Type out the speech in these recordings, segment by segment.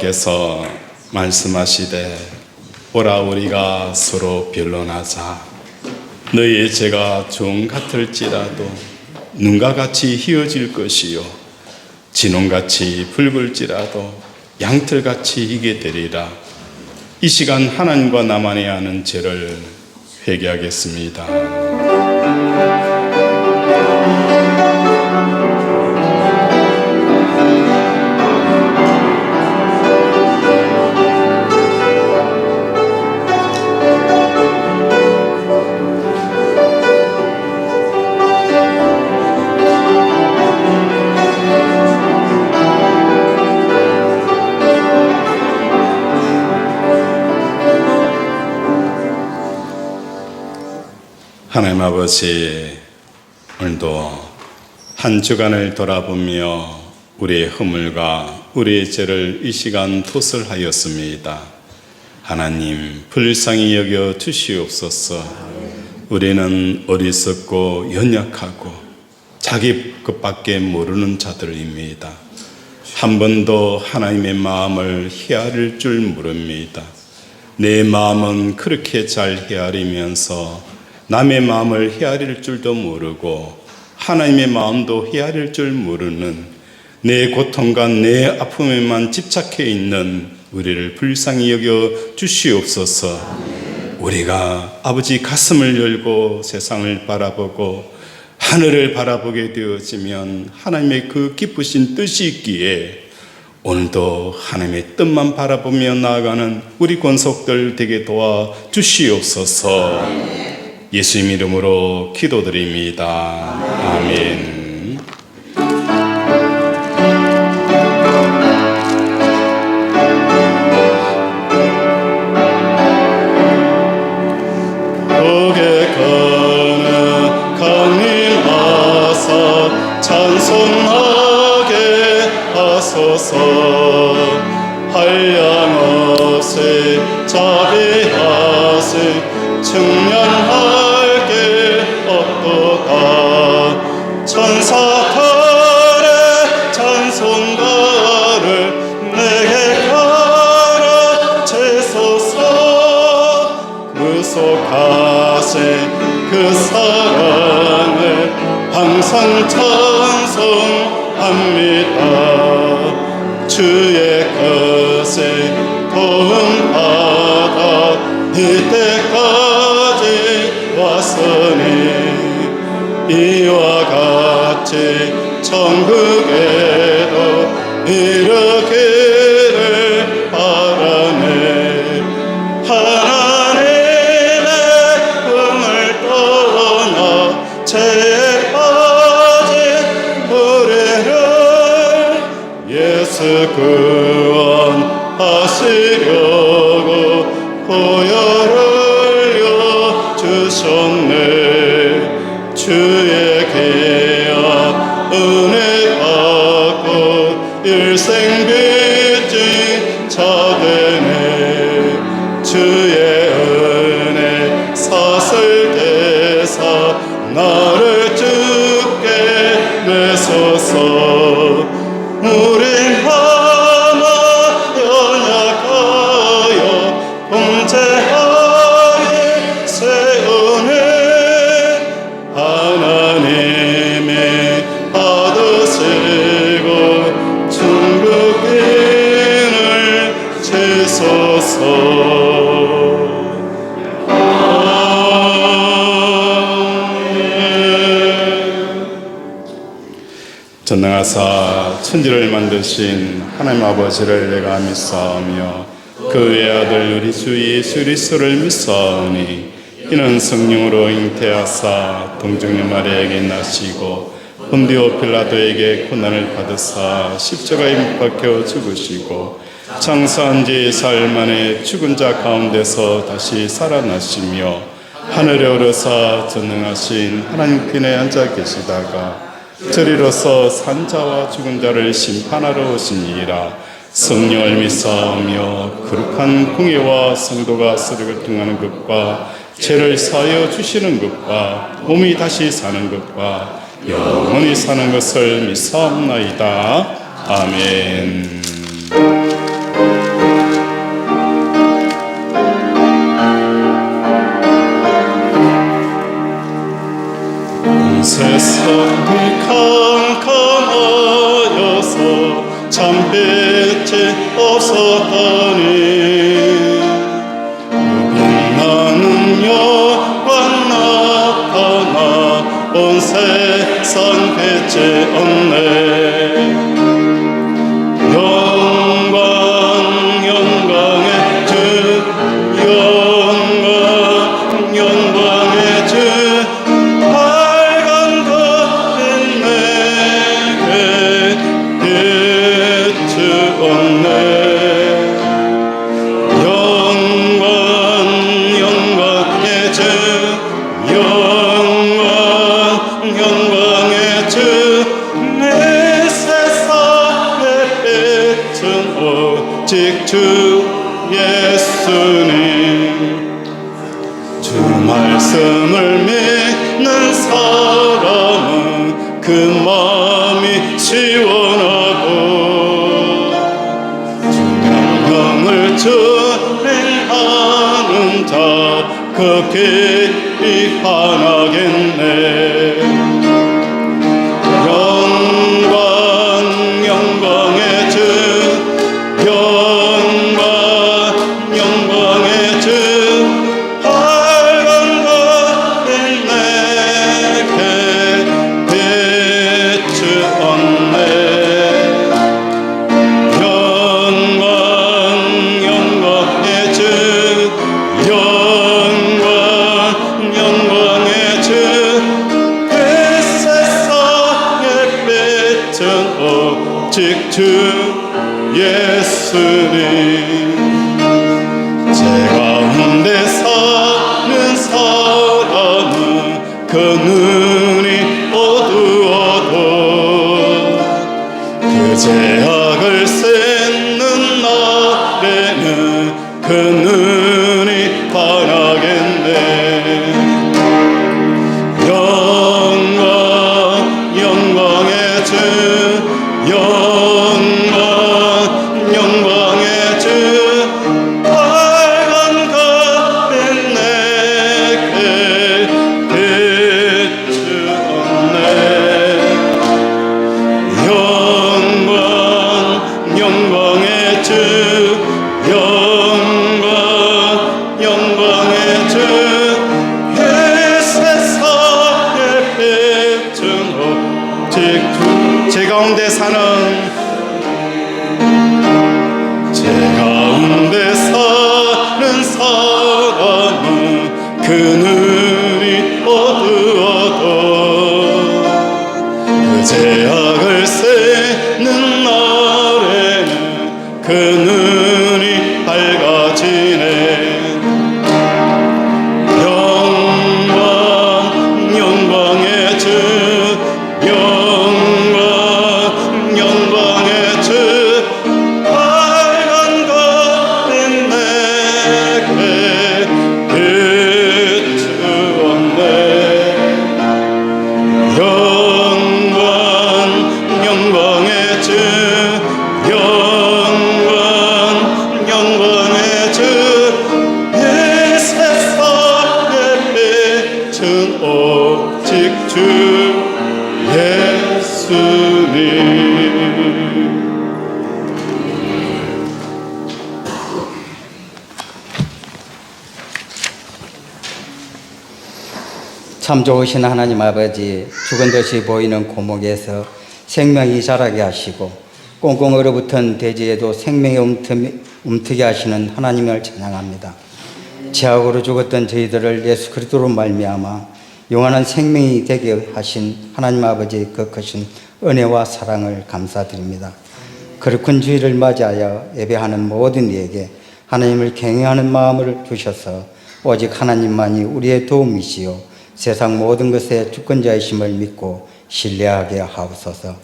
여호와께서 말씀하시되 오라 우리가 서로 변론하자. 너희의 죄가 종 같을지라도 눈과 같이 희어질 것이요 진홍같이 붉을지라도 양털같이 희게 되리라. 이 시간 하나님과 나만이 아는 죄를 회개하겠습니다. 하나님 아버지, 오늘도 한 주간을 돌아보며 우리의 허물과 우리의 죄를 이 시간 토설하였습니다. 하나님 불쌍히 여겨 주시옵소서. 우리는 어리석고 연약하고 자기 것밖에 모르는 자들입니다. 한 번도 하나님의 마음을 헤아릴 줄 모릅니다. 내 마음은 그렇게 잘 헤아리면서 남의 마음을 헤아릴 줄도 모르고 하나님의 마음도 헤아릴 줄 모르는 내 고통과 내 아픔에만 집착해 있는 우리를 불쌍히 여겨 주시옵소서. 우리가 아버지 가슴을 열고 세상을 바라보고 하늘을 바라보게 되어지면 하나님의 그 기쁘신 뜻이 있기에 오늘도 하나님의 뜻만 바라보며 나아가는 우리 권속들 되게 도와 주시옵소서. 예수님 이름으로 기도드립니다. 아멘. 고개 거는 강림 하사 찬송하게 하소서. 한량없이 자비하시 측면할 게 없도다. 천사들의 찬송가를 내게 가르치소서. 무속하신 그 사랑을 항상 찬송합니다. 주의 것에 도움받아 이때까지 왔으니 이와 같이 천국에도 이르기를 바라네. 하나님의 품을 떠나 죄에 빠진 우리를 예수 구원하시려고 보혈을 주셨네. 주의 귀한 은혜 받고 일생 빚진 자되네. 주의 은혜 사슬 대사 나를 죽게 내소서. 우린 하나 연약하여 범죄하니 세우네. 하나님이 받으시고 천국인을 주소서. 전능하사 천지를 만드신 하나님 아버지를 내가 믿사오며 그 외아들 우리 주 예수 그리스도를 믿사오니 이는 성령으로 잉태하사 동정녀 마리아에게 나시고 본디오 빌라도에게 고난을 받으사 십자가에 못 박혀 죽으시고 장사한 지 4일 만에 죽은 자 가운데서 다시 살아나시며 하늘에 오르사 전능하신 하나님 편에 앉아 계시다가 저리로서 산자와 죽은 자를 심판하러 오시니라. 성령을 믿사오며 거룩한 공예와 성도가 서력을 통하는 것과 죄를 사하여 주시는 것과 몸이 다시 사는 것과 영원히 사는 것을 믿사옵나이다. 아멘. 없었더니 빛나는 영광 나타나 온 세상 빛이 없네. 오직 주 예수님. 주 말씀을 믿는 사람은 그 마음이 시원하고 주 명령을 준행하는 자 그 길이 환하겠네. 오직 주 예수님. 제 가운데 사는 사람은 그 눈이 어두워도 그 죄악을 씻는 날에는 그 눈이 환하겠네. 영광의 주 영광의 주 빨간 가면 내게 비추었네. 영광의 주 영광의 주 이 세상에 비춘 오직 제 가운데 사는 사람은 그 눈이 어두워도 그 죄악을 씻는 날에는 그 눈이 밝아지네. 영광의 주 영광의 주 빨간 가면 내게 비추었네. 영광의 주 영광의 주 이 세상에 비춘 오직 주 예수님. 참 좋으신 하나님 아버지, 죽은 듯이 보이는 고목에서 생명이 자라게 하시고 꽁꽁 얼어붙은 대지에도 생명이 움트게 하시는 하나님을 찬양합니다. 죄악으로 죽었던 저희들을 예수 그리스도로 말미암아 영원한 생명이 되게 하신 하나님 아버지의 그 크신 은혜와 사랑을 감사드립니다. 거룩한 주일을 맞이하여 예배하는 모든 이에게 하나님을 경외하는 마음을 주셔서 오직 하나님만이 우리의 도움이시요 세상 모든 것의 주권자이심을 믿고 신뢰하게 하옵소서.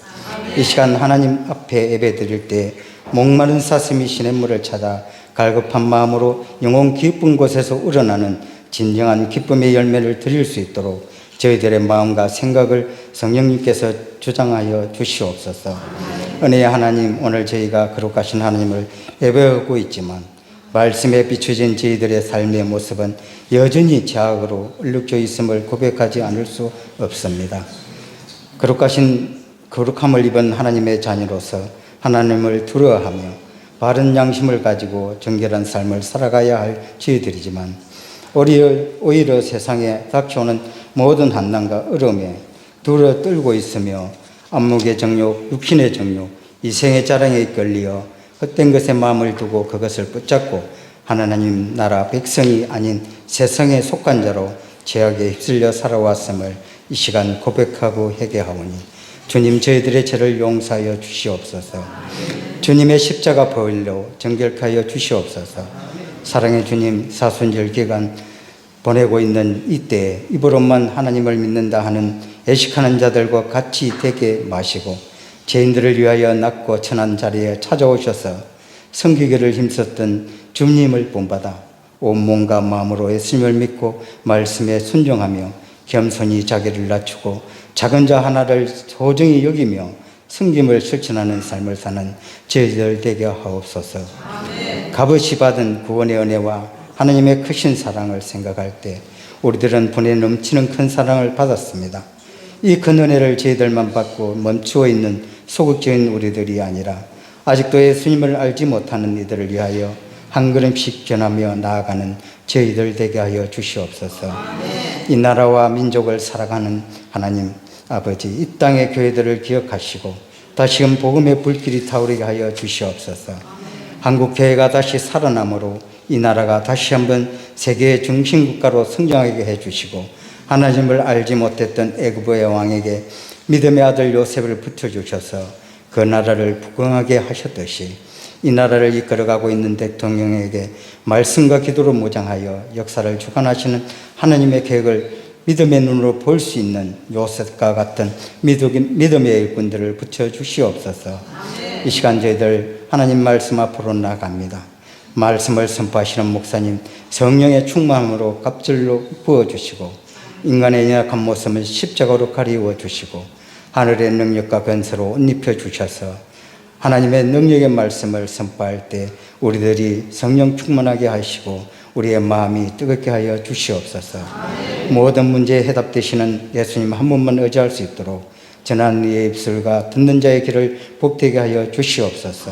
이 시간 하나님 앞에 예배드릴 때 목마른 사슴이 시냇물을 찾아 갈급한 마음으로 영혼 깊은 곳에서 우러나는 진정한 기쁨의 열매를 드릴 수 있도록 저희들의 마음과 생각을 성령님께서 주장하여 주시옵소서. 은혜의 하나님, 오늘 저희가 거룩하신 하나님을 예배하고 있지만 말씀에 비춰진 저희들의 삶의 모습은 여전히 죄악으로 얼룩져 있음을 고백하지 않을 수 없습니다. 거룩함을 입은 하나님의 자녀로서 하나님을 두려워하며 바른 양심을 가지고 정결한 삶을 살아가야 할 저희들이지만 오히려 세상에 닥쳐오는 모든 한난과 어려움에 둘러 떨고 있으며 안목의 정욕, 육신의 정욕, 이생의 자랑에 이끌려 헛된 것에 마음을 두고 그것을 붙잡고 하나님 나라 백성이 아닌 세상에 속한 자로 죄악에 휩쓸려 살아왔음을 이 시간 고백하고 회개하오니 주님 저희들의 죄를 용서하여 주시옵소서. 주님의 십자가 보혈로 정결케 하여 주시옵소서. 사랑의 주님, 사순절 기간 보내고 있는 이때에 입으로만 하나님을 믿는다 하는 애식하는 자들과 같이 되게 마시고 죄인들을 위하여 낮고 천한 자리에 찾아오셔서 섬기기를 힘썼던 주님을 본받아 온몸과 마음으로 예수님을 믿고 말씀에 순종하며 겸손히 자기를 낮추고 작은 자 하나를 소중히 여기며 섬김을 실천하는 삶을 사는 저희들 되게 하옵소서. 값없이 받은 구원의 은혜와 하나님의 크신 사랑을 생각할 때 우리들은 분에 넘치는 큰 사랑을 받았습니다. 이 큰 은혜를 저희들만 받고 멈추어 있는 소극적인 우리들이 아니라 아직도 예수님을 알지 못하는 이들을 위하여 한 걸음씩 변하며 나아가는 저희들 되게 하여 주시옵소서. 이 나라와 민족을 살아가는 하나님 아버지, 이 땅의 교회들을 기억하시고 다시금 복음의 불길이 타오르게 하여 주시옵소서. 한국 교회가 다시 살아남으로 이 나라가 다시 한번 세계의 중심국가로 성장하게 해주시고 하나님을 알지 못했던 애굽의 왕에게 믿음의 아들 요셉을 붙여주셔서 그 나라를 부강하게 하셨듯이 이 나라를 이끌어가고 있는 대통령에게 말씀과 기도로 무장하여 역사를 주관하시는 하나님의 계획을 믿음의 눈으로 볼 수 있는 요셉과 같은 믿음의 일꾼들을 붙여주시옵소서. 이 시간 저희들 하나님 말씀 앞으로 나갑니다. 말씀을 선포하시는 목사님 성령의 충만함으로 갑절로 부어주시고 인간의 연약한 모습을 십자가로 가리워 주시고 하늘의 능력과 권세로 옷 입혀주셔서 하나님의 능력의 말씀을 선포할 때 우리들이 성령 충만하게 하시고 우리의 마음이 뜨겁게 하여 주시옵소서. 모든 문제에 해답되시는 예수님 한 분만 의지할 수 있도록 전하는 이의 입술과 듣는 자의 귀를 복되게 하여 주시옵소서.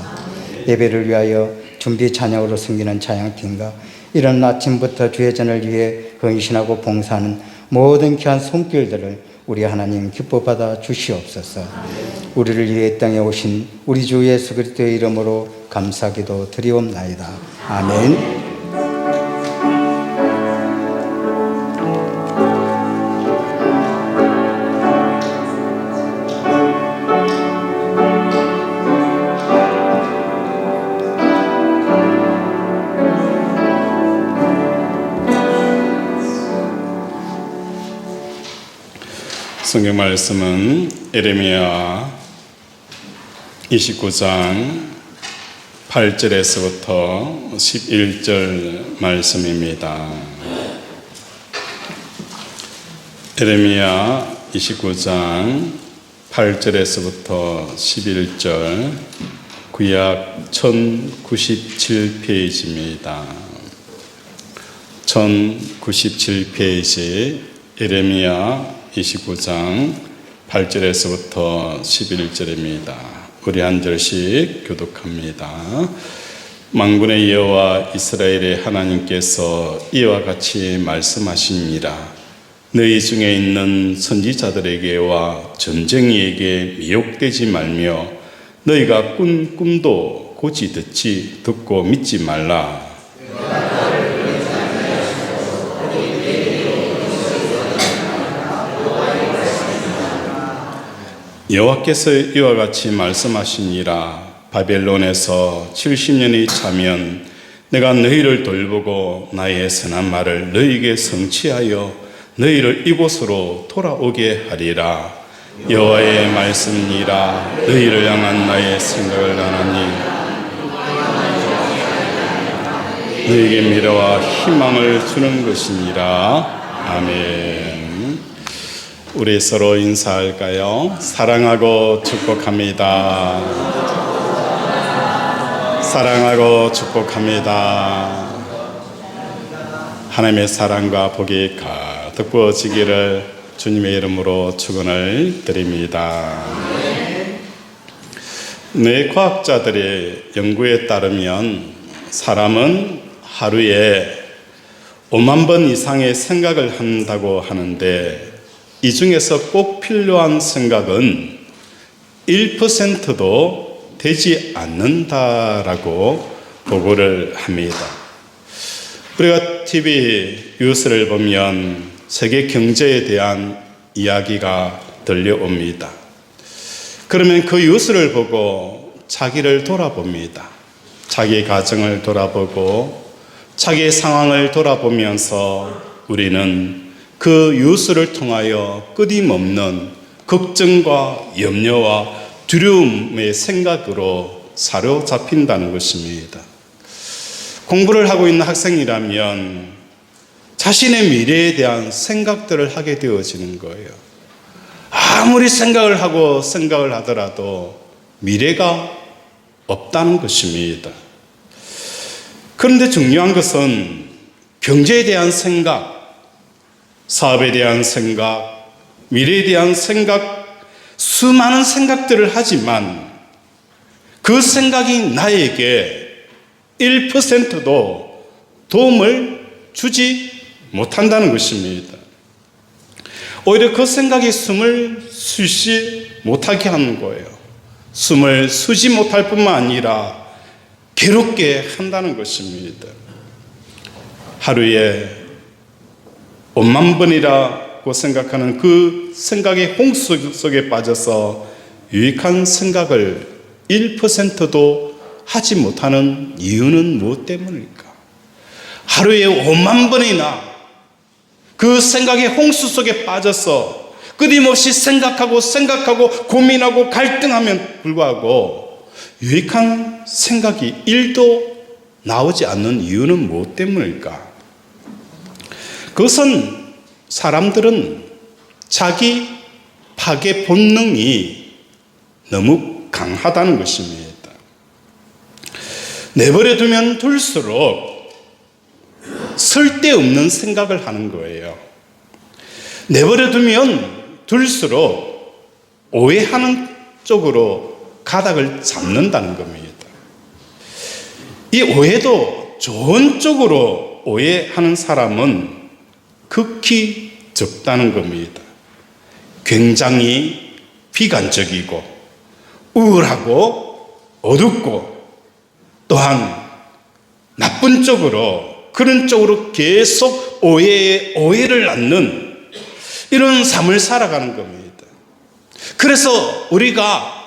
예배를 위하여 준비 찬양으로 섬기는 찬양팀과 이런 아침부터 주의 전을 위해 헌신하고 봉사하는 모든 귀한 손길들을 우리 하나님 기뻐 받아 주시옵소서. 우리를 위해 이 땅에 오신 우리 주 예수 그리스도의 이름으로 감사기도 드리옵나이다. 아멘. 성경 말씀은 예레미야 29장 8절에서부터 11절 말씀입니다. 예레미야 29장 8절에서부터 11절 구약 1097페이지입니다. 1097페이지 예레미야 29장 8절에서부터 11절입니다. 우리 한 절씩 교독합니다. 만군의 여호와 이스라엘의 하나님께서 이와 같이 말씀하시니라. 너희 중에 있는 선지자들에게와 점쟁이에게 미혹되지 말며 너희가 꾼 꿈도 고지 듣고 믿지 말라. 여호와께서 이와 같이 말씀하시니라. 바벨론에서 70년이 차면 내가 너희를 돌보고 나의 선한 말을 너희에게 성취하여 너희를 이곳으로 돌아오게 하리라. 여호와의 말씀이라. 너희를 향한 나의 생각을 아나니 너희에게 미래와 희망을 주는 것이니라. 아멘. 우리 서로 인사할까요? 사랑하고 축복합니다. 사랑하고 축복합니다. 하나님의 사랑과 복이 가득 부어지기를 주님의 이름으로 축원을 드립니다. 뇌과학자들의 연구에 따르면 사람은 하루에 5만 번 이상의 생각을 한다고 하는데 이 중에서 꼭 필요한 생각은 1%도 되지 않는다라고 보고를 합니다. 우리가 TV 뉴스를 보면 세계 경제에 대한 이야기가 들려옵니다. 그러면 그 뉴스를 보고 자기를 돌아봅니다. 자기 가정을 돌아보고 자기의 상황을 돌아보면서 우리는 그 뉴스를 통하여 끊임없는 걱정과 염려와 두려움의 생각으로 사로잡힌다는 것입니다. 공부를 하고 있는 학생이라면 자신의 미래에 대한 생각들을 하게 되어지는 거예요. 아무리 생각을 하더라도 미래가 없다는 것입니다. 그런데 중요한 것은 경제에 대한 생각, 사업에 대한 생각, 미래에 대한 생각, 수많은 생각들을 하지만 그 생각이 나에게 1%도 도움을 주지 못한다는 것입니다. 오히려 그 생각이 숨을 쉬지 못하게 하는 거예요. 숨을 쉬지 못할 뿐만 아니라 괴롭게 한다는 것입니다. 하루에 5만 번이라고 생각하는 그 생각의 홍수 속에 빠져서 유익한 생각을 1%도 하지 못하는 이유는 무엇 때문일까? 하루에 5만 번이나 그 생각의 홍수 속에 빠져서 끊임없이 생각하고 고민하고 갈등하면 불구하고 유익한 생각이 1도 나오지 않는 이유는 무엇 때문일까? 그것은 사람들은 자기 파괴 본능이 너무 강하다는 것입니다. 내버려 두면 둘수록 쓸데없는 생각을 하는 거예요. 내버려 두면 둘수록 오해하는 쪽으로 가닥을 잡는다는 겁니다. 이 오해도 좋은 쪽으로 오해하는 사람은 극히 적다는 겁니다. 굉장히 비관적이고 우울하고 어둡고 또한 나쁜 쪽으로 그런 쪽으로 계속 오해를 낳는 이런 삶을 살아가는 겁니다. 그래서 우리가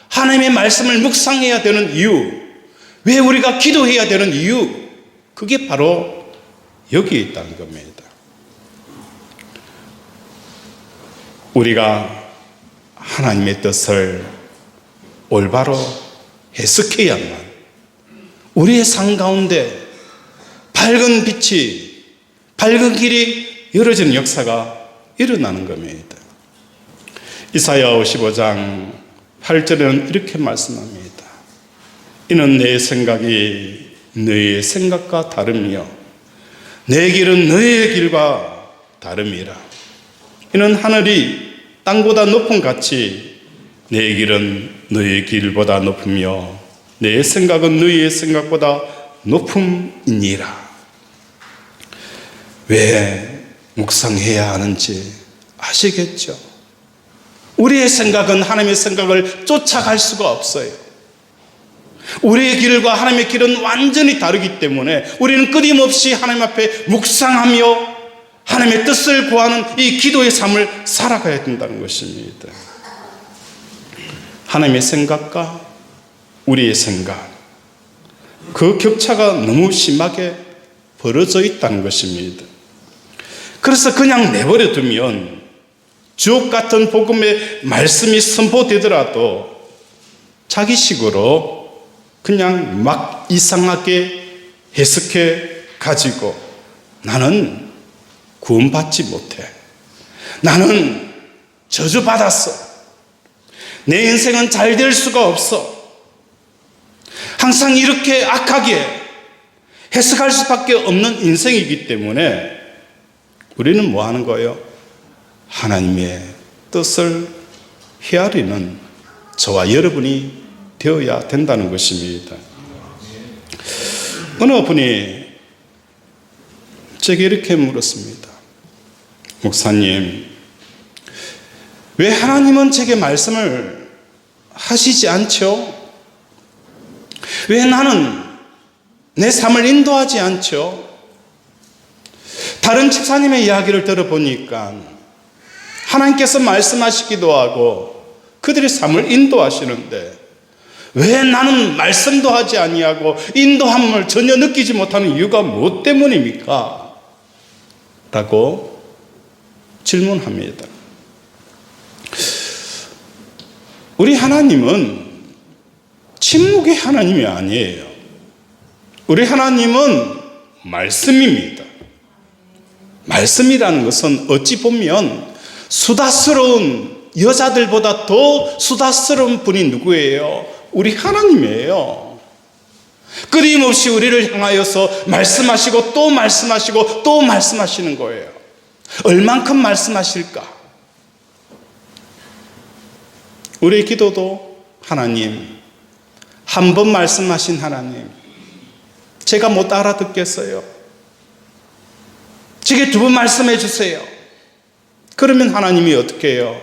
하나님의 말씀을 묵상해야 되는 이유, 왜 우리가 기도해야 되는 이유, 그게 바로 여기에 있다는 겁니다. 우리가 하나님의 뜻을 올바로 해석해야만 우리의 삶 가운데 밝은 빛이, 밝은 길이 열어지는 역사가 일어나는 겁니다. 이사야 55장 8절에는 이렇게 말씀합니다. 이는 내 생각이 너희의 생각과 다르며 내 길은 너희의 길과 다름이라. 이는 하늘이 땅보다 높음 같이 내 길은 너희의 길보다 높으며 내 생각은 너희의 생각보다 높음이니라. 왜 묵상해야 하는지 아시겠죠? 우리의 생각은 하나님의 생각을 쫓아갈 수가 없어요. 우리의 길과 하나님의 길은 완전히 다르기 때문에 우리는 끊임없이 하나님 앞에 묵상하며 하나님의 뜻을 구하는 이 기도의 삶을 살아가야 된다는 것입니다. 하나님의 생각과 우리의 생각, 그 격차가 너무 심하게 벌어져 있다는 것입니다. 그래서 그냥 내버려 두면 주옥 같은 복음의 말씀이 선포되더라도 자기식으로 그냥 막 이상하게 해석해 가지고 나는 구원받지 못해. 나는 저주받았어. 내 인생은 잘 될 수가 없어. 항상 이렇게 악하게 해석할 수밖에 없는 인생이기 때문에 우리는 뭐 하는 거예요? 하나님의 뜻을 헤아리는 저와 여러분이 되어야 된다는 것입니다. 어느 분이 제게 이렇게 물었습니다. 목사님, 왜 하나님은 제게 말씀을 하시지 않죠? 왜 나는 내 삶을 인도하지 않죠? 다른 집사님의 이야기를 들어보니까 하나님께서 말씀하시기도 하고 그들의 삶을 인도하시는데 왜 나는 말씀도 하지 아니하고 인도함을 전혀 느끼지 못하는 이유가 무엇 때문입니까? 라고 질문합니다. 우리 하나님은 침묵의 하나님이 아니에요. 우리 하나님은 말씀입니다. 말씀이라는 것은 어찌 보면 수다스러운 여자들보다 더 수다스러운 분이 누구예요? 우리 하나님이에요. 끊임없이 우리를 향하여서 말씀하시고 또 말씀하시고 또 말씀하시는 거예요. 얼만큼 말씀하실까? 우리의 기도도 하나님, 한 번 말씀하신 하나님, 제가 못 알아듣겠어요. 제게 두 번 말씀해 주세요. 그러면 하나님이 어떻게 해요?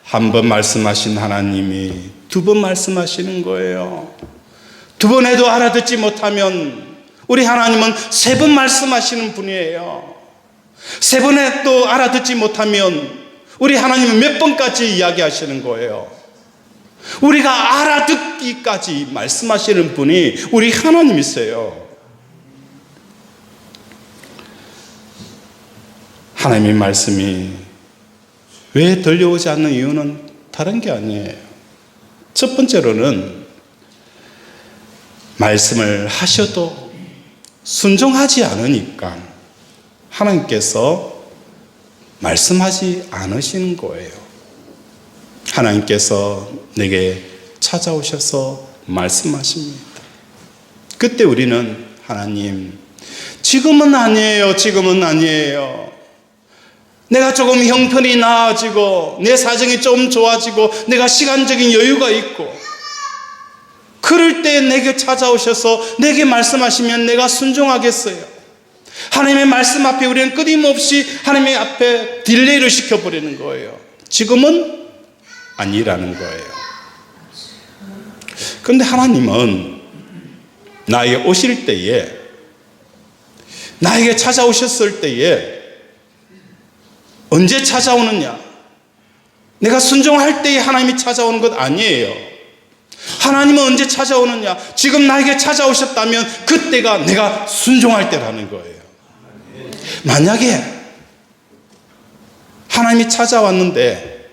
한 번 말씀하신 하나님이 두 번 말씀하시는 거예요. 두 번 해도 알아듣지 못하면 우리 하나님은 세 번 말씀하시는 분이에요. 세 번 해도 알아듣지 못하면 우리 하나님은 몇 번까지 이야기하시는 거예요. 우리가 알아듣기까지 말씀하시는 분이 우리 하나님이세요. 하나님의 말씀이 왜 들려오지 않는 이유는 다른 게 아니에요. 첫 번째로는 말씀을 하셔도 순종하지 않으니까 하나님께서 말씀하지 않으시는 거예요. 하나님께서 내게 찾아오셔서 말씀하십니다. 그때 우리는 하나님, 지금은 아니에요. 지금은 아니에요. 내가 조금 형편이 나아지고 내 사정이 좀 좋아지고 내가 시간적인 여유가 있고 그럴 때 내게 찾아오셔서 내게 말씀하시면 내가 순종하겠어요. 하나님의 말씀 앞에 우리는 끊임없이 하나님의 앞에 딜레이를 시켜버리는 거예요. 지금은 아니라는 거예요. 그런데 하나님은 나에게 오실 때에, 나에게 찾아오셨을 때에 언제 찾아오느냐? 내가 순종할 때에 하나님이 찾아오는 것 아니에요. 하나님은 언제 찾아오느냐? 지금 나에게 찾아오셨다면 그때가 내가 순종할 때라는 거예요. 만약에 하나님이 찾아왔는데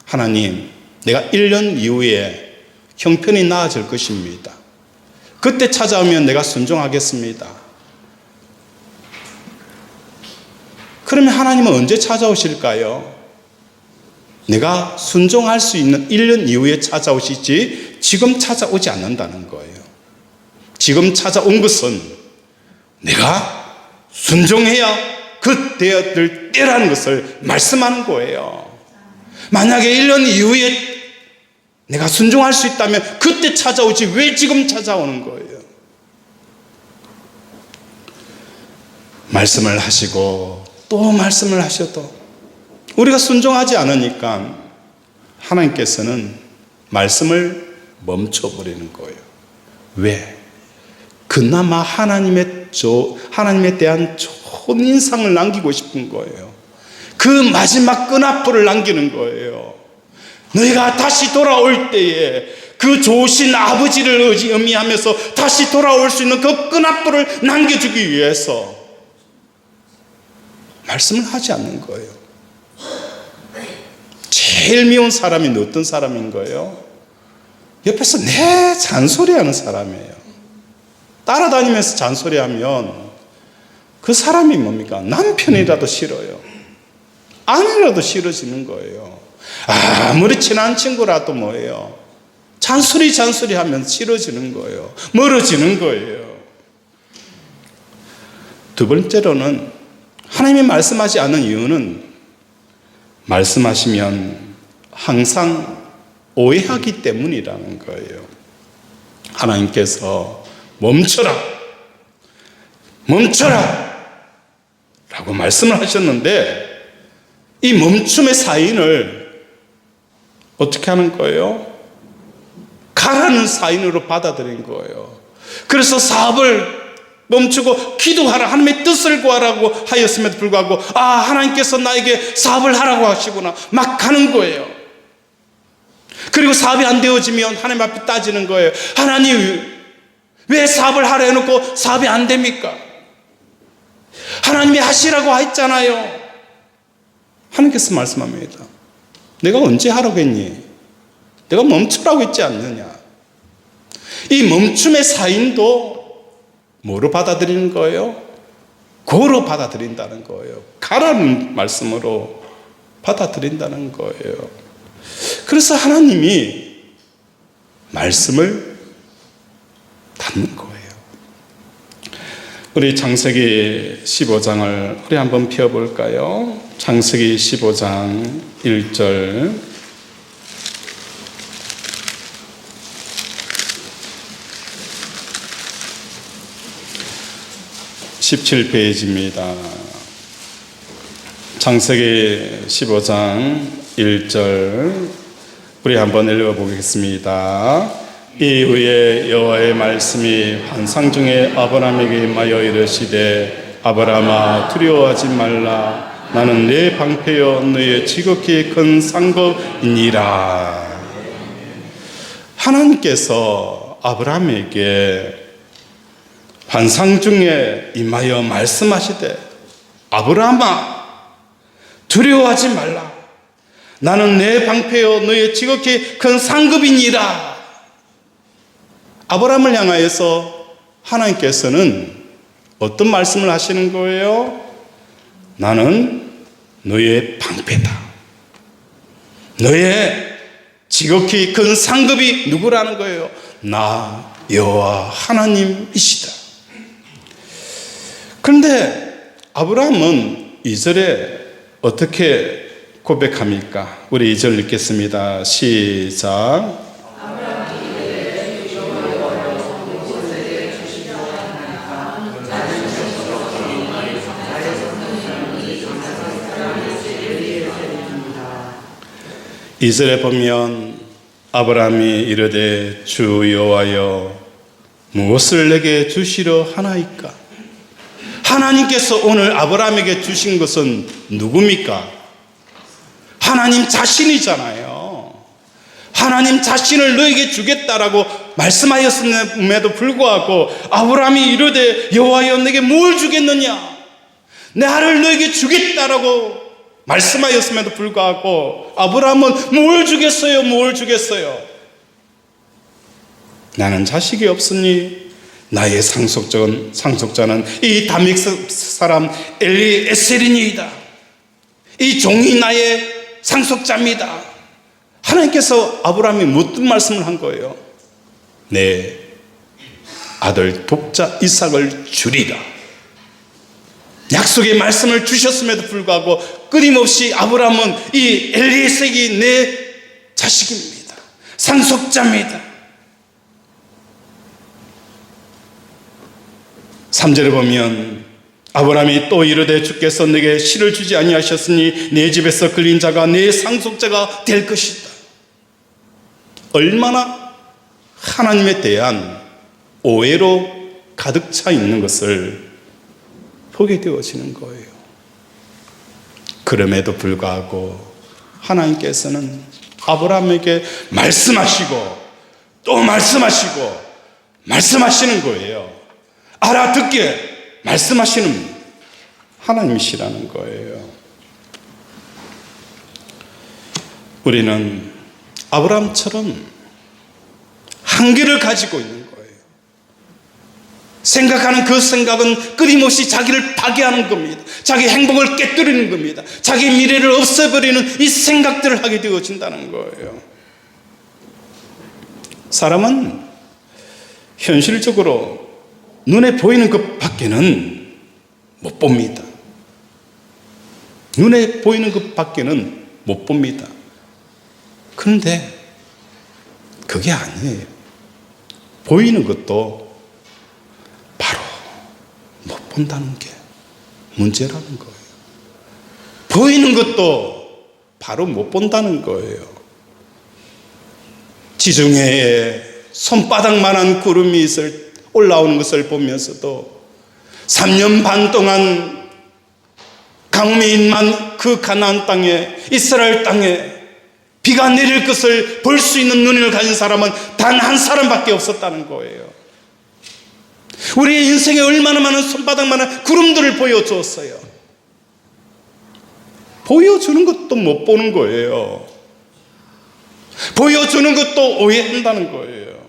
하나님, 내가 1년 이후에 형편이 나아질 것입니다. 그때 찾아오면 내가 순종하겠습니다. 그러면 하나님은 언제 찾아오실까요? 내가 순종할 수 있는 1년 이후에 찾아오시지 지금 찾아오지 않는다는 거예요. 지금 찾아온 것은 내가 순종해야 그때야 될 때라는 것을 말씀하는 거예요. 만약에 1년 이후에 내가 순종할 수 있다면 그때 찾아오지 왜 지금 찾아오는 거예요? 말씀을 하시고 또 말씀을 하셔도 우리가 순종하지 않으니까 하나님께서는 말씀을 멈춰버리는 거예요. 왜? 그나마 하나님에 대한 좋은 인상을 남기고 싶은 거예요. 그 마지막 끈앞불을 남기는 거예요. 너희가 다시 돌아올 때에 그 좋으신 아버지를 의미하면서 다시 돌아올 수 있는 그 끈앞불을 남겨주기 위해서 말씀을 하지 않는 거예요. 제일 미운 사람이 어떤 사람인 거예요? 옆에서 내 잔소리하는 사람이에요. 따라다니면서 잔소리하면 그 사람이 뭡니까? 남편이라도 싫어요. 아내라도 싫어지는 거예요. 아무리 친한 친구라도 뭐예요? 잔소리하면 싫어지는 거예요. 멀어지는 거예요. 두 번째로는 하나님이 말씀하지 않는 이유는 말씀하시면 항상 오해하기 때문이라는 거예요. 하나님께서 멈춰라, 멈춰라 라고 말씀을 하셨는데, 이 멈춤의 사인을 어떻게 하는 거예요? 가라는 사인으로 받아들인 거예요. 그래서 사업을 멈추고 기도하라, 하나님의 뜻을 구하라고 하였음에도 불구하고, 하나님께서 나에게 사업을 하라고 하시구나, 막 가는 거예요. 그리고 사업이 안 되어지면 하나님 앞에 따지는 거예요. 하나님, 왜 사업을 하라 해놓고 사업이 안 됩니까? 하나님이 하시라고 했잖아요. 하나님께서 말씀합니다. 내가 언제 하라고 했니? 내가 멈추라고 했지 않느냐. 이 멈춤의 사인도 뭐로 받아들이는 거예요? 고로 받아들인다는 거예요. 가라는 말씀으로 받아들인다는 거예요. 그래서 하나님이 말씀을 닫는 거예요. 우리 창세기 15장을 우리 한번 펴볼까요? 창세기 15장 1절 17페이지입니다. 창세기 15장 1절 우리 한번 읽어보겠습니다. 이후에 여호와의 말씀이 환상 중에 아브라함에게 임하여 이르시되, 아브라함아 두려워하지 말라. 나는 네 방패여 너의 지극히 큰 상급이니라. 하나님께서 아브라함에게 환상 중에 임하여 말씀하시되, 아브라함아 두려워하지 말라. 나는 내 방패여 너의 지극히 큰 상급이니라. 아브라함을 향하여서 하나님께서는 어떤 말씀을 하시는 거예요? 나는 너의 방패다. 너의 지극히 큰 상급이 누구라는 거예요? 나 여호와 하나님이시다. 그런데 아브라함은 2절에 어떻게 고백합니까? 우리 2절 읽겠습니다. 시작. 이절에 보면 아브라함이 이르되, 주 여호와여 무엇을 내게 주시려 하나이까? 하나님께서 오늘 아브라함에게 주신 것은 누굽니까? 하나님 자신이잖아요. 하나님 자신을 너에게 주겠다라고 말씀하였음에도 불구하고 아브라함이 이르되, 여호와여 내게 뭘 주겠느냐? 내 아를 너에게 주겠다라고 말씀하였음에도 불구하고 아브라함은 뭘 주겠어요? 뭘 주겠어요? 나는 자식이 없으니 나의 상속자는 이 다믹 사람 엘리에셀이니이다. 이 종이 나의 상속자입니다. 하나님께서 아브라함이 무슨 말씀을 한 거예요? 내 아들 독자 이삭을 주리라. 약속의 말씀을 주셨음에도 불구하고 끊임없이 아브라함은 이 엘리에셀이 내 자식입니다. 상속자입니다. 3절에 보면 아브라함이 또 이르되, 주께서 내게 실을 주지 아니하셨으니 내 집에서 끌린 자가 내 상속자가 될 것이다. 얼마나 하나님에 대한 오해로 가득 차 있는 것을 보게 되어지는 거예요. 그럼에도 불구하고 하나님께서는 아브라함에게 말씀하시고 또 말씀하시고 말씀하시는 거예요. 알아듣게 말씀하시는 하나님이시라는 거예요. 우리는 아브라함처럼 한계를 가지고 있는 거예요. 생각하는 그 생각은 끊임없이 자기를 파괴하는 겁니다. 자기 행복을 깨뜨리는 겁니다. 자기 미래를 없애버리는 이 생각들을 하게 되어진다는 거예요. 사람은 현실적으로 눈에 보이는 것 밖에는 못 봅니다. 눈에 보이는 것 밖에는 못 봅니다. 그런데 그게 아니에요. 보이는 것도 바로 못 본다는 게 문제라는 거예요. 보이는 것도 바로 못 본다는 거예요. 지중해에 손바닥만한 구름이 올라오는 것을 보면서도 3년 반 동안 가뭄이 임한 그 가나안 땅에, 이스라엘 땅에 비가 내릴 것을 볼 수 있는 눈을 가진 사람은 단 한 사람밖에 없었다는 거예요. 우리의 인생에 얼마나 많은 손바닥만한 구름들을 보여주었어요. 보여주는 것도 못 보는 거예요. 보여주는 것도 오해한다는 거예요.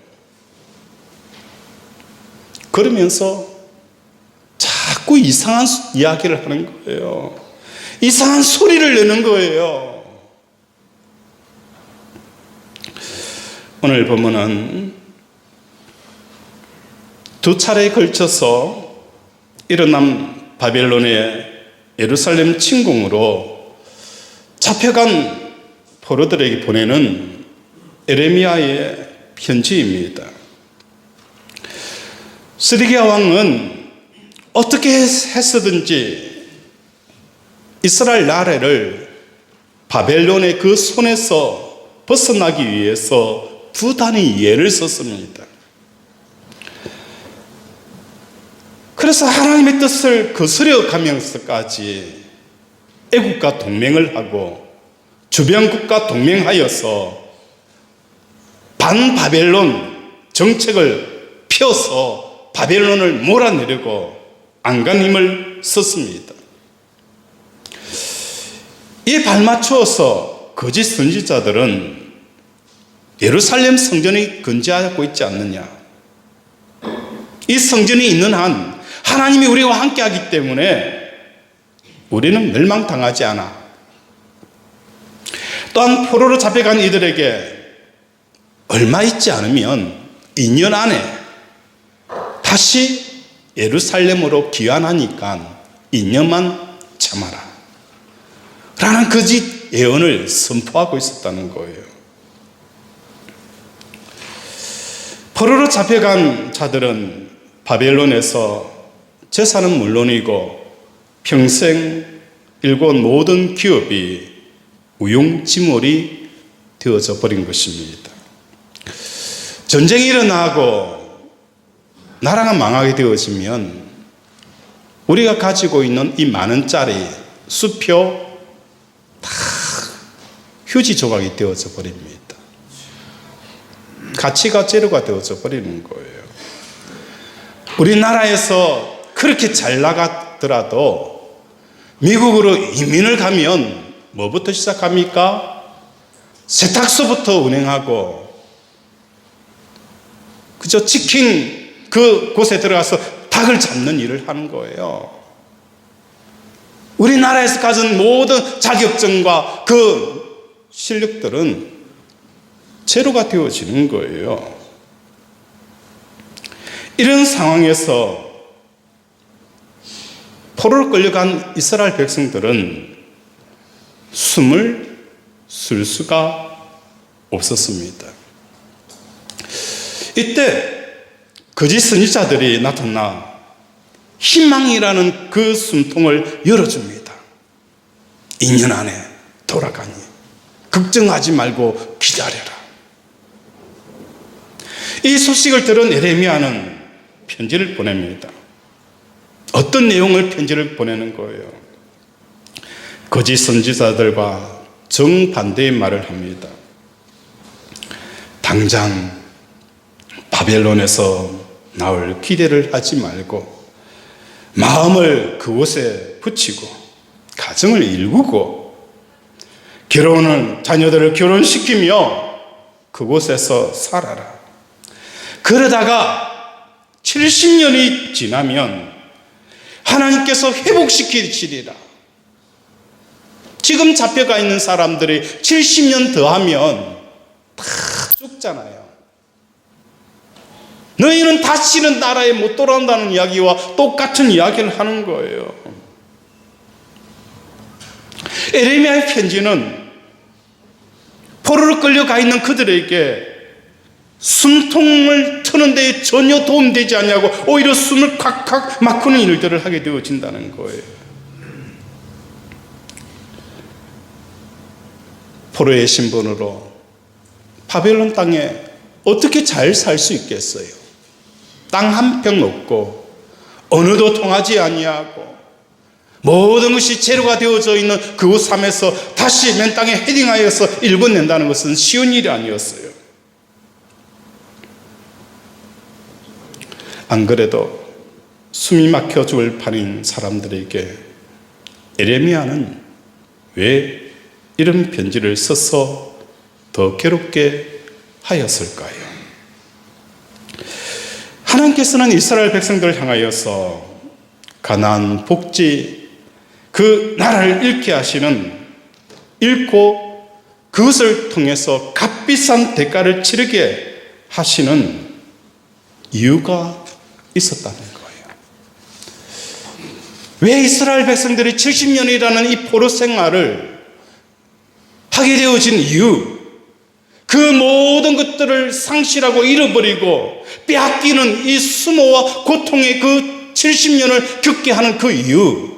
그러면서 자꾸 이상한 이야기를 하는 거예요. 이상한 소리를 내는 거예요. 오늘 보면은 두 차례에 걸쳐서 일어난 바벨론의 예루살렘 침공으로 잡혀간 포로들에게 보내는 에레미야의 편지입니다. 스드기야 왕은 어떻게 했었든지 이스라엘 나라를 바벨론의 그 손에서 벗어나기 위해서 부단히 예를 썼습니다. 그래서 하나님의 뜻을 거스려 가면서까지 애국과 동맹을 하고 주변국과 동맹하여서 반바벨론 정책을 펴서 바벨론을 몰아내려고 안간 힘을 썼습니다. 이에 발맞추어서 거짓 선지자들은 예루살렘 성전이 건재하고 있지 않느냐, 이 성전이 있는 한 하나님이 우리와 함께하기 때문에 우리는 멸망당하지 않아. 또한 포로로 잡혀간 이들에게 얼마 있지 않으면 2년 안에 다시 예루살렘으로 귀환하니까 2년만 참아라 라는 거짓 예언을 선포하고 있었다는 거예요. 포로로 잡혀간 자들은 바벨론에서 재산은 물론이고 평생 일궈온 모든 기업이 우용지물이 되어져 버린 것입니다. 전쟁이 일어나고 나라가 망하게 되어지면 우리가 가지고 있는 이 많은 짜리 수표 다 휴지 조각이 되어져 버립니다. 가치가 제로가 되어져 버리는 거예요. 우리나라에서 그렇게 잘 나가더라도 미국으로 이민을 가면 뭐부터 시작합니까? 세탁소부터 운행하고, 그저 치킨 그 곳에 들어가서 닭을 잡는 일을 하는 거예요. 우리나라에서 가진 모든 자격증과 그 실력들은 제로가 되어지는 거예요. 이런 상황에서 포로로 끌려간 이스라엘 백성들은 숨을 쉴 수가 없었습니다. 이때 거짓 선지자들이 나타나 희망이라는 그 숨통을 열어줍니다. 2년 안에 돌아가니 걱정하지 말고 기다려라. 이 소식을 들은 예레미야는 편지를 보냅니다. 어떤 내용을 편지를 보내는 거예요? 거짓 선지자들과 정반대의 말을 합니다. 당장 바벨론에서 나올 기대를 하지 말고 마음을 그곳에 붙이고 가정을 일구고 결혼은 자녀들을 결혼시키며 그곳에서 살아라. 그러다가 70년이 지나면 하나님께서 회복시키시리라. 지금 잡혀가 있는 사람들이 70년 더하면 다 죽잖아요. 너희는 다시는 나라에 못 돌아온다는 이야기와 똑같은 이야기를 하는 거예요. 에레미야의 편지는 포로로 끌려가 있는 그들에게 숨통을 트는 데 전혀 도움되지 않냐고 오히려 숨을 콱콱 막히는 일들을 하게 되어진다는 거예요. 포로의 신분으로 바벨론 땅에 어떻게 잘 살 수 있겠어요? 땅 한 평 없고 언어도 통하지 아니하고 모든 것이 재료가 되어져 있는 그 삶에서 다시 맨 땅에 헤딩하여서 읽어낸다는 것은 쉬운 일이 아니었어요. 안 그래도 숨이 막혀 죽을 판인 사람들에게 에레미야는 왜 이런 편지를 써서 더 괴롭게 하였을까요? 하나님께서는 이스라엘 백성들을 향하여서 가나안 복지 그 나라를 잃게 하시는, 잃고 그것을 통해서 값비싼 대가를 치르게 하시는 이유가 있었다는 거예요. 왜 이스라엘 백성들이 70년이라는 이 포로 생활을 하게 되어진 이유, 그 모든 것들을 상실하고 잃어버리고 빼앗기는 이 수모와 고통의 그 70년을 겪게 하는 그 이유,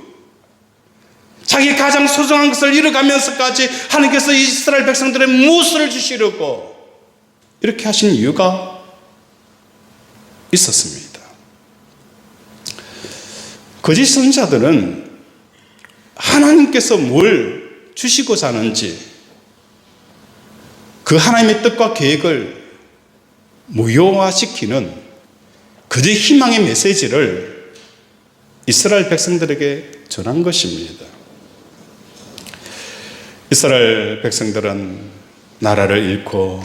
자기 가장 소중한 것을 잃어가면서까지 하나님께서 이스라엘 백성들의 무엇을 주시려고 이렇게 하신 이유가 있었습니다. 거짓 선지자들은 하나님께서 뭘 주시고자 하는지 그 하나님의 뜻과 계획을 무효화시키는 그들의 희망의 메시지를 이스라엘 백성들에게 전한 것입니다. 이스라엘 백성들은 나라를 잃고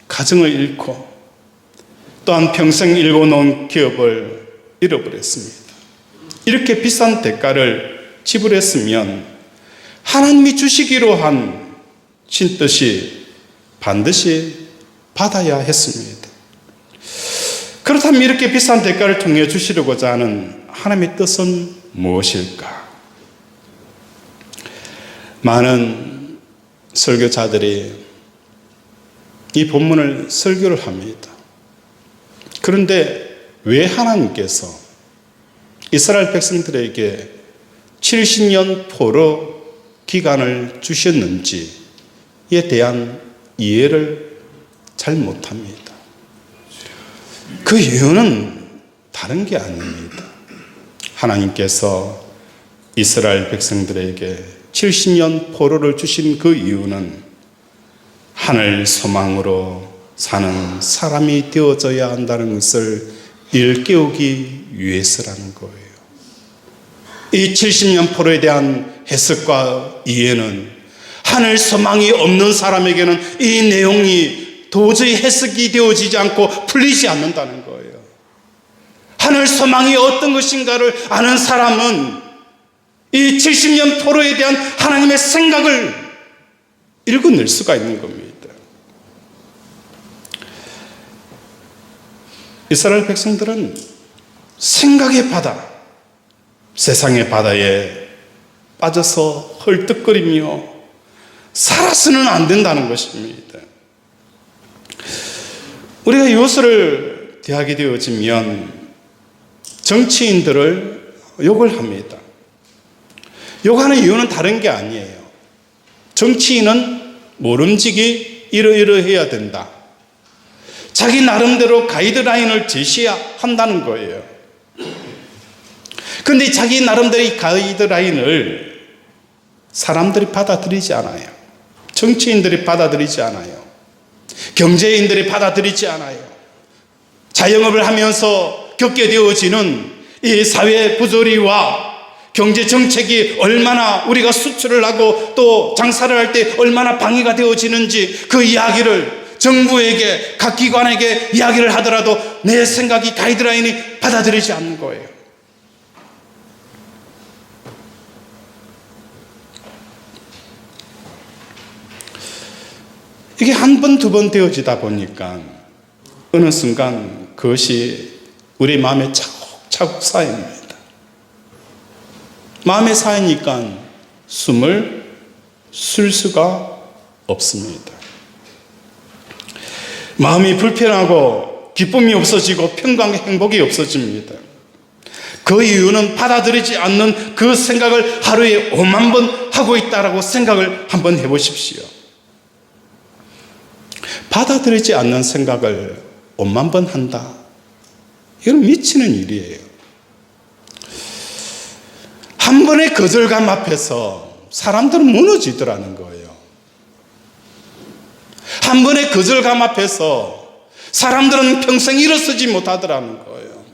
가정을 잃고 또한 평생 일궈놓은 기업을 잃어버렸습니다. 이렇게 비싼 대가를 지불했으면 하나님이 주시기로 한 신뜻이 반드시 받아야 했습니다. 그렇다면 이렇게 비싼 대가를 통해 주시려고자 하는 하나님의 뜻은 무엇일까? 많은 설교자들이 이 본문을 설교를 합니다. 그런데 왜 하나님께서 이스라엘 백성들에게 70년 포로 기간을 주셨는지에 대한 이해를 잘 못합니다. 그 이유는 다른 게 아닙니다. 하나님께서 이스라엘 백성들에게 70년 포로를 주신 그 이유는 하늘 소망으로 사는 사람이 되어져야 한다는 것을 일깨우기 위해서라는 거예요. 이 70년 포로에 대한 해석과 이해는 하늘 소망이 없는 사람에게는 이 내용이 도저히 해석이 되어지지 않고 풀리지 않는다는 거예요. 하늘 소망이 어떤 것인가를 아는 사람은 이 70년 포로에 대한 하나님의 생각을 읽어낼 수가 있는 겁니다. 이스라엘 백성들은 생각의 바다, 세상의 바다에 빠져서 헐떡거리며 살아서는 안 된다는 것입니다. 우리가 이것을 대하게 되어지면 정치인들을 욕을 합니다. 욕하는 이유는 다른 게 아니에요. 정치인은 모름지기 이러이러해야 된다. 자기 나름대로 가이드라인을 제시한다는 거예요. 그런데 자기 나름대로 이 가이드라인을 사람들이 받아들이지 않아요. 정치인들이 받아들이지 않아요. 경제인들이 받아들이지 않아요. 자영업을 하면서 겪게 되어지는 이 사회 부조리와 경제 정책이 얼마나 우리가 수출을 하고 또 장사를 할 때 얼마나 방해가 되어지는지 그 이야기를 정부에게 각 기관에게 이야기를 하더라도 내 생각이 가이드라인이 받아들이지 않는 거예요. 이게 한 번, 두 번 되어지다 보니까 어느 순간 그것이 우리 마음에 차곡차곡 쌓입니다. 마음에 쌓이니까 숨을 쉴 수가 없습니다. 마음이 불편하고 기쁨이 없어지고 평강 행복이 없어집니다. 그 이유는 받아들이지 않는 그 생각을 하루에 5만 번 하고 있다라고 생각을 한번 해보십시오. 받아들이지 않는 생각을 5만 번 한다. 이건 미치는 일이에요. 한 번의 거절감 앞에서 사람들은 무너지더라는 거예요. 한 번의 거절감 앞에서 사람들은 평생 일어서지 못하더라는 거예요.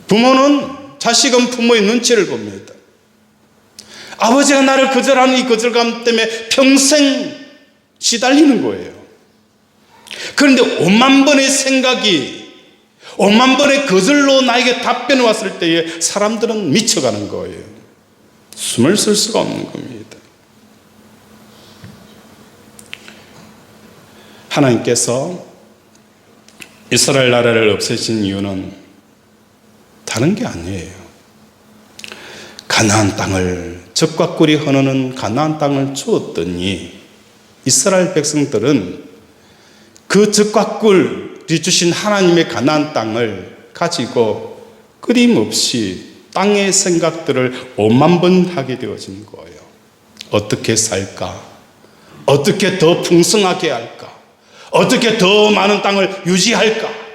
부모는, 자식은 부모의 눈치를 봅니다. 아버지가 나를 거절하는 이 거절감 때문에 평생 시달리는 거예요. 그런데 5만 번의 생각이 5만 번의 거절로 나에게 답변이 왔을 때에 사람들은 미쳐가는 거예요. 숨을 쉴 수가 없는 겁니다. 하나님께서 이스라엘 나라를 없애신 이유는 다른 게 아니에요. 가나안 땅을, 적과 꿀이 흐르는 가나안 땅을 주었더니 이스라엘 백성들은 그 적과 꿀이 주신 하나님의 가나안 땅을 가지고 끊임없이 땅의 생각들을 5만 번 하게 되어진 거예요. 어떻게 살까? 어떻게 더 풍성하게 할까? 어떻게 더 많은 땅을 유지할까?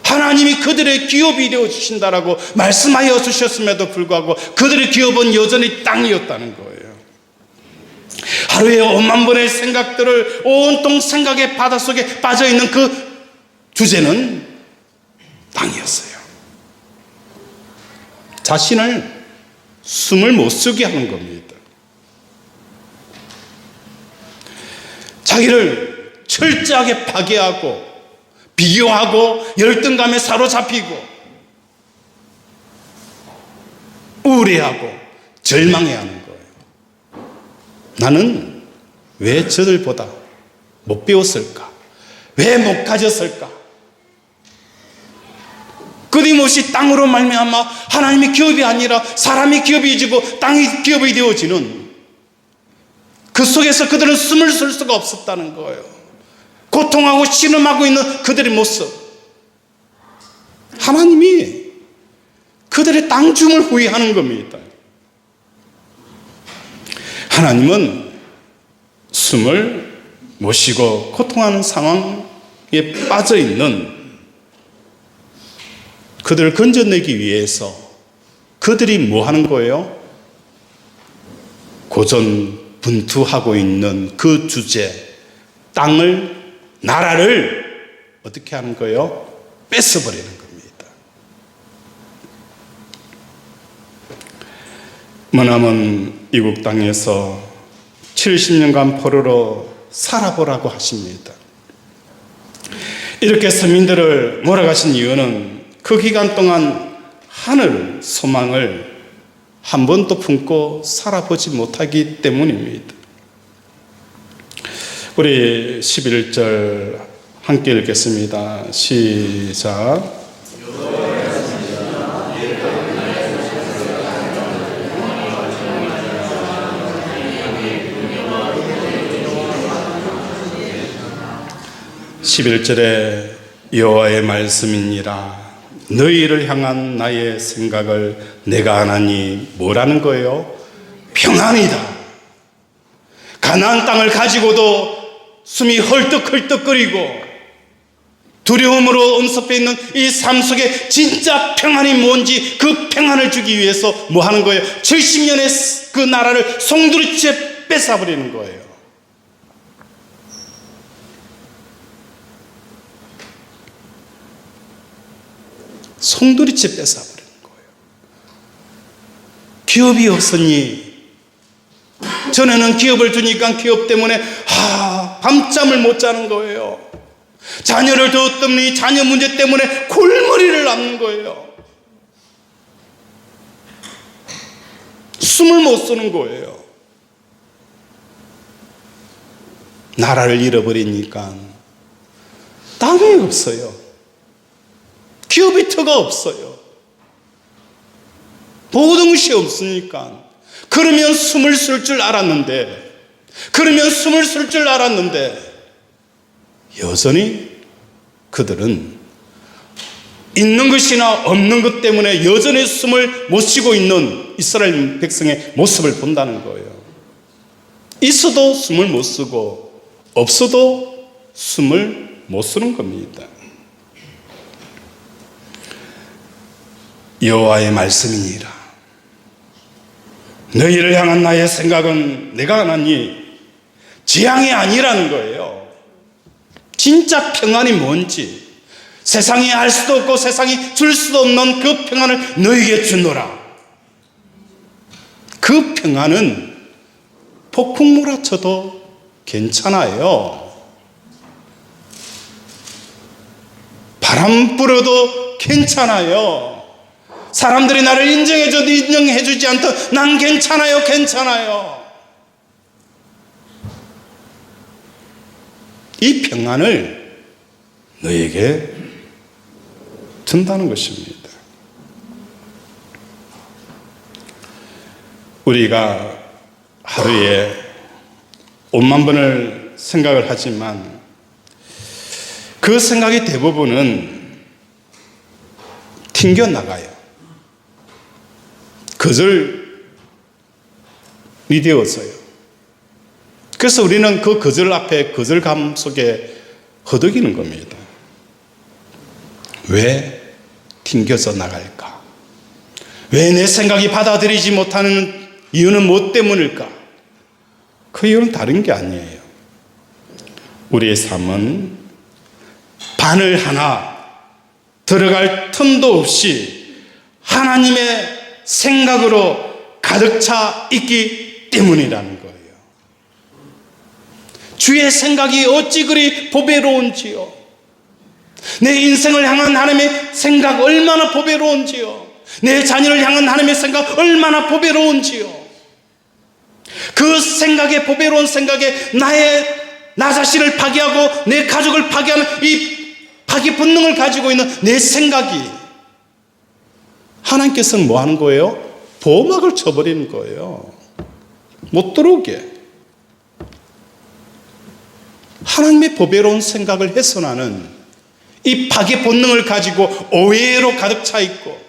하나님이 그들의 기업이 되어주신다라고 말씀하여 주셨음에도 불구하고 그들의 기업은 여전히 땅이었다는 거예요. 하루에 5만 번의 생각들을 온통 생각의 바닷속에 빠져있는 그 주제는 땅이었어요. 자신을 숨을 못 쉬게 하는 겁니다. 자기를 철저하게 파괴하고 비교하고 열등감에 사로잡히고 우울해하고 절망해하는 거예요. 나는 왜 저들보다 못 배웠을까? 왜 못 가졌을까? 끊임없이 땅으로 말미암아 하나님의 기업이 아니라 사람이 기업이 되고 땅이 기업이 되어지는 그 속에서 그들은 숨을 쉴 수가 없었다는 거예요. 고통하고 신음하고 있는 그들의 모습, 하나님이 그들의 땅 줌을 후회하는 겁니다. 하나님은 숨을 못 쉬고 고통하는 상황에 빠져있는 그들을 건져내기 위해서 그들이 뭐 하는 거예요? 고전분투하고 있는 그 주제, 땅을, 나라를 어떻게 하는 거예요? 뺏어버리는 겁니다. 머나먼 이국 땅에서 70년간 포로로 살아보라고 하십니다. 이렇게 서민들을 몰아가신 이유는 그 기간 동안 하늘 소망을 한 번도 품고 살아보지 못하기 때문입니다. 우리 11절 함께 읽겠습니다. 시작. 11절에 여호와의 말씀이니라. 너희를 향한 나의 생각을 내가 아나니 뭐라는 거예요? 평안이다. 가나안 땅을 가지고도 숨이 헐떡헐떡거리고 두려움으로 엄습해 있는 이 삶 속에 진짜 평안이 뭔지 그 평안을 주기 위해서 뭐 하는 거예요? 70년의 그 나라를 송두리째 뺏어버리는 거예요. 송두리째 뺏어버리는 거예요. 기업이 없으니, 전에는 기업을 두니까 기업 때문에 밤잠을 못 자는 거예요. 자녀를 두었더니 자녀 문제 때문에 골머리를 앓는 거예요. 숨을 못 쉬는 거예요. 나라를 잃어버리니까 땅이 없어요. 기업이터가 없어요. 모든 것이 없으니까. 그러면 숨을 쉴 줄 알았는데 그러면 숨을 쉴 줄 알았는데 여전히 그들은 있는 것이나 없는 것 때문에 여전히 숨을 못 쉬고 있는 이스라엘 백성의 모습을 본다는 거예요. 있어도 숨을 못 쉬고 없어도 숨을 못 쉬는 겁니다. 여호와의 말씀이니라. 너희를 향한 나의 생각은 내가 하나니 재앙이 아니라는 거예요. 진짜 평안이 뭔지, 세상이 알 수도 없고 세상이 줄 수도 없는 그 평안을 너희에게 주노라. 그 평안은 폭풍 몰아쳐도 괜찮아요. 바람 불어도 괜찮아요. 사람들이 나를 인정해줘도 인정해주지 않도 난 괜찮아요, 괜찮아요. 이 평안을 너에게 준다는 것입니다. 우리가 하루에 5만 번을 생각을 하지만 그 생각의 대부분은 튕겨나가요. 거절이 되어서요. 그래서 우리는 그 거절 앞에 거절감 속에 허덕이는 겁니다. 왜 튕겨서 나갈까? 왜 내 생각이 받아들이지 못하는 이유는 뭐 때문일까? 그 이유는 다른 게 아니에요. 우리의 삶은 바늘 하나 들어갈 틈도 없이 하나님의 생각으로 가득 차 있기 때문이라는 거예요. 주의 생각이 어찌 그리 보배로운지요. 내 인생을 향한 하나님의 생각 얼마나 보배로운지요. 내 자녀를 향한 하나님의 생각 얼마나 보배로운지요. 그 생각에, 보배로운 생각에 나 자신을 파괴하고 내 가족을 파괴하는 이 파괴 본능을 가지고 있는 내 생각이, 하나님께서는 뭐 하는 거예요? 보호막을 쳐버리는 거예요. 못 들어오게. 하나님의 보배로운 생각을 훼손하는 이 파괴 본능을 가지고 오해로 가득 차 있고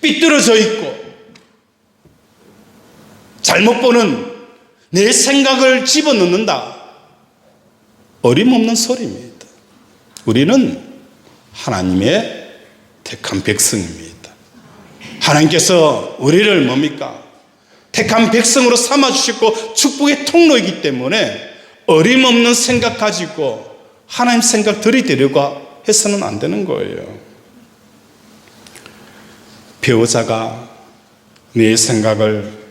삐뚤어져 있고 잘못 보는 내 생각을 집어넣는다. 어림없는 소리입니다. 우리는 하나님의 택한 백성입니다. 하나님께서 우리를 뭡니까? 택한 백성으로 삼아주시고 축복의 통로이기 때문에 어림없는 생각 가지고 하나님 생각 들이대려고 해서는 안 되는 거예요. 배우자가 내 생각을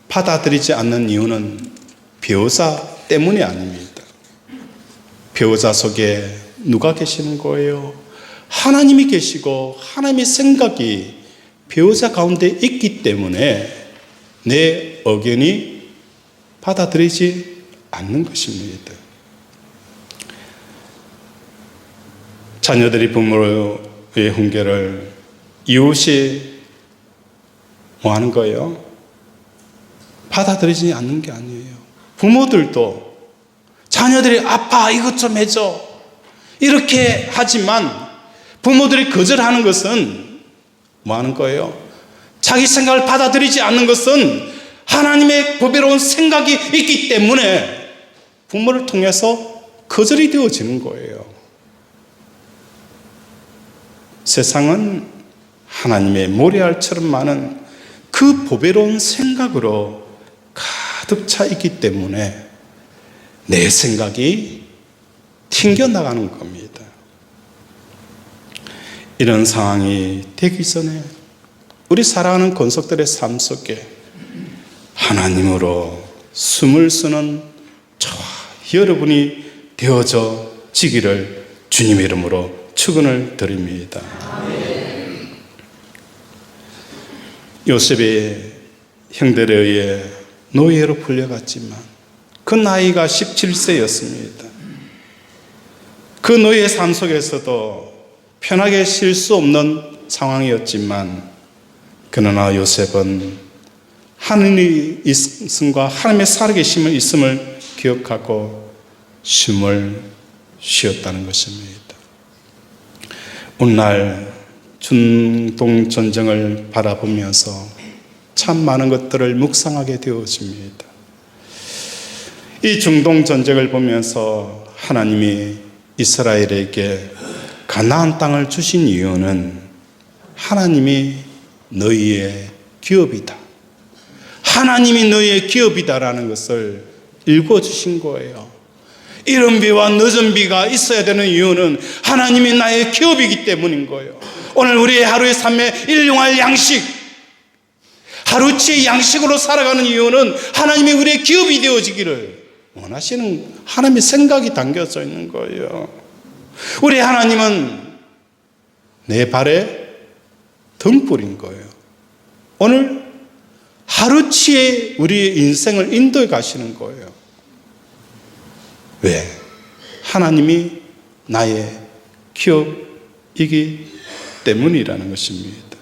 받아들이지 않는 이유는 배우자 때문이 아닙니다. 배우자 속에 누가 계시는 거예요? 하나님이 계시고 하나님의 생각이 배우자 가운데 있기 때문에 내 의견이 받아들이지 않는 것입니다. 자녀들이 부모의 훈계를 이웃이 뭐 하는 거예요? 받아들이지 않는 게 아니에요. 부모들도 자녀들이 아빠 이것 좀 해줘 이렇게 하지만 부모들이 거절하는 것은 뭐 하는 거예요? 자기 생각을 받아들이지 않는 것은 하나님의 보배로운 생각이 있기 때문에 부모를 통해서 거절이 되어지는 거예요. 세상은 하나님의 모래알처럼 많은 그 보배로운 생각으로 가득 차 있기 때문에 내 생각이 튕겨나가는 겁니다. 이런 상황이 되기 전에 우리 사랑하는 권속들의 삶 속에 하나님으로 숨을 쉬는 저와 여러분이 되어져 지기를 주님의 이름으로 축원을 드립니다. 요셉의 형들에 의해 노예로 풀려갔지만 그 나이가 17세였습니다. 그 노예의 삶 속에서도 편하게 쉴 수 없는 상황이었지만 그러나 요셉은 하느님의 있음과 하나님의 살아계심을 있음을 기억하고 숨을 쉬었다는 것입니다. 오늘날 중동 전쟁을 바라보면서 참 많은 것들을 묵상하게 되어집니다. 이 중동 전쟁을 보면서 하나님이 이스라엘에게 가나안 땅을 주신 이유는 하나님이 너희의 기업이다. 하나님이 너희의 기업이다라는 것을 읽어주신 거예요. 이른 비와 늦은 비가 있어야 되는 이유는 하나님이 나의 기업이기 때문인 거예요. 오늘 우리의 하루의 삶에 일용할 양식, 하루치의 양식으로 살아가는 이유는 하나님이 우리의 기업이 되어지기를 원하시는 하나님의 생각이 담겨져 있는 거예요. 우리 하나님은 내 발에 등불인 거예요. 오늘 하루치의 우리의 인생을 인도해 가시는 거예요. 왜? 하나님이 나의 기업이기 때문이라는 것입니다.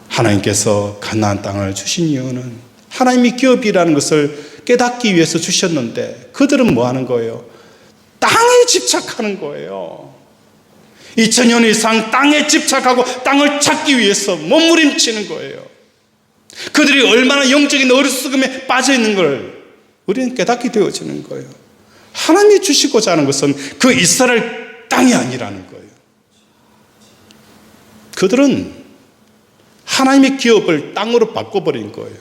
하나님께서 가나안 땅을 주신 이유는 하나님이 기업이라는 것을 깨닫기 위해서 주셨는데 그들은 뭐 하는 거예요? 땅에 집착하는 거예요. 2000년 이상 땅에 집착하고 땅을 찾기 위해서 몸부림치는 거예요. 그들이 얼마나 영적인 어리석음에 빠져 있는 걸 우리는 깨닫게 되어지는 거예요. 하나님이 주시고자 하는 것은 그 이스라엘 땅이 아니라는 거예요. 그들은 하나님의 기업을 땅으로 바꿔버린 거예요.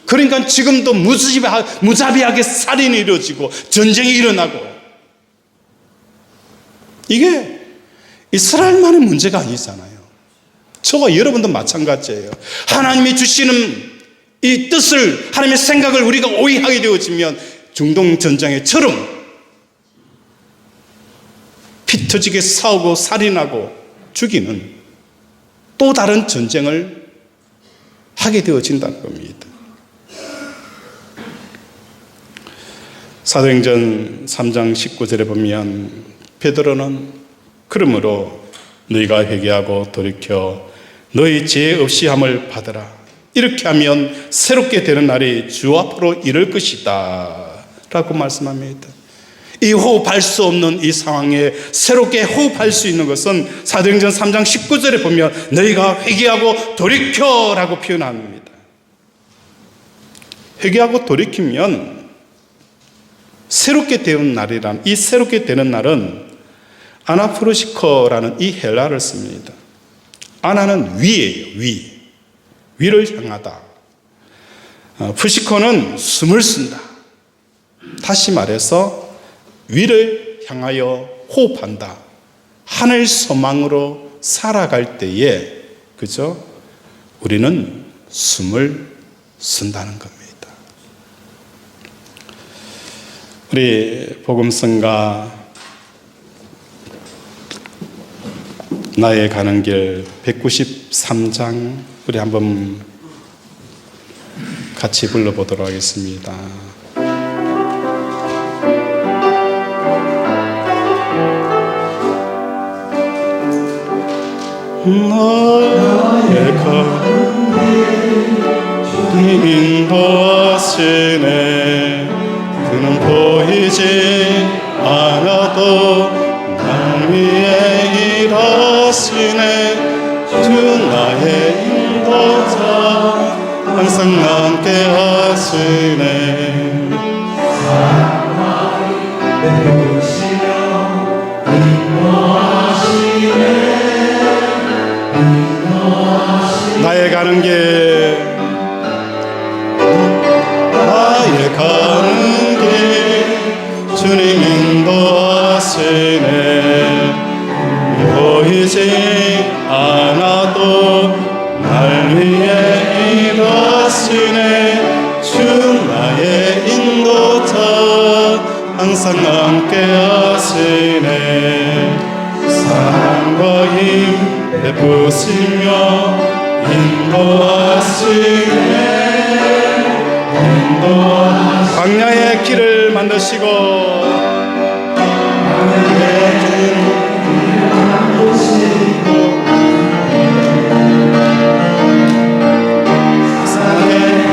그러니까 지금도 무자비하게 살인이 이루어지고 전쟁이 일어나고, 이게 이스라엘만의 문제가 아니잖아요. 저와 여러분도 마찬가지예요. 하나님이 주시는 이 뜻을, 하나님의 생각을 우리가 오해하게 되어지면 중동 전쟁처럼 피 터지게 싸우고 살인하고 죽이는 또 다른 전쟁을 하게 되어진다는 겁니다. 사도행전 3장 19절에 보면 베드로는 그러므로 너희가 회개하고 돌이켜 너희 죄 없이 함을 받으라. 이렇게 하면 새롭게 되는 날이 주 앞으로 이를 것이다 라고 말씀합니다. 이 호흡할 수 없는 이 상황에 새롭게 호흡할 수 있는 것은 사도행전 3장 19절에 보면 너희가 회개하고 돌이켜 라고 표현합니다. 회개하고 돌이키면 새롭게 되는 날이란, 이 새롭게 되는 날은 아나프로시커라는 이 헬라어를 씁니다. 아나는 위예요. 위를 향하다. 푸시커는 숨을 쓴다. 다시 말해서 위를 향하여 호흡한다. 하늘 소망으로 살아갈 때에, 그죠? 우리는 숨을 쓴다는 겁니다. 우리 복음성가 나의 가는 길 193장 우리 한번 같이 불러보도록 하겠습니다. 나의 가는 길 인도하시네. 그는 보이지 않아도 날 위해 일하시네. 주 나의 인도자 항상 함께 하시네. 나의 가는 길, 나의 가는 길 주님 인도하시네. 보이지 않아도 날 위해 일하시네. 주 나의 인도자 항상 함께 하시네. 사랑과 힘 베푸시며 인도하시네. 광야의 길을 만드시고 세상의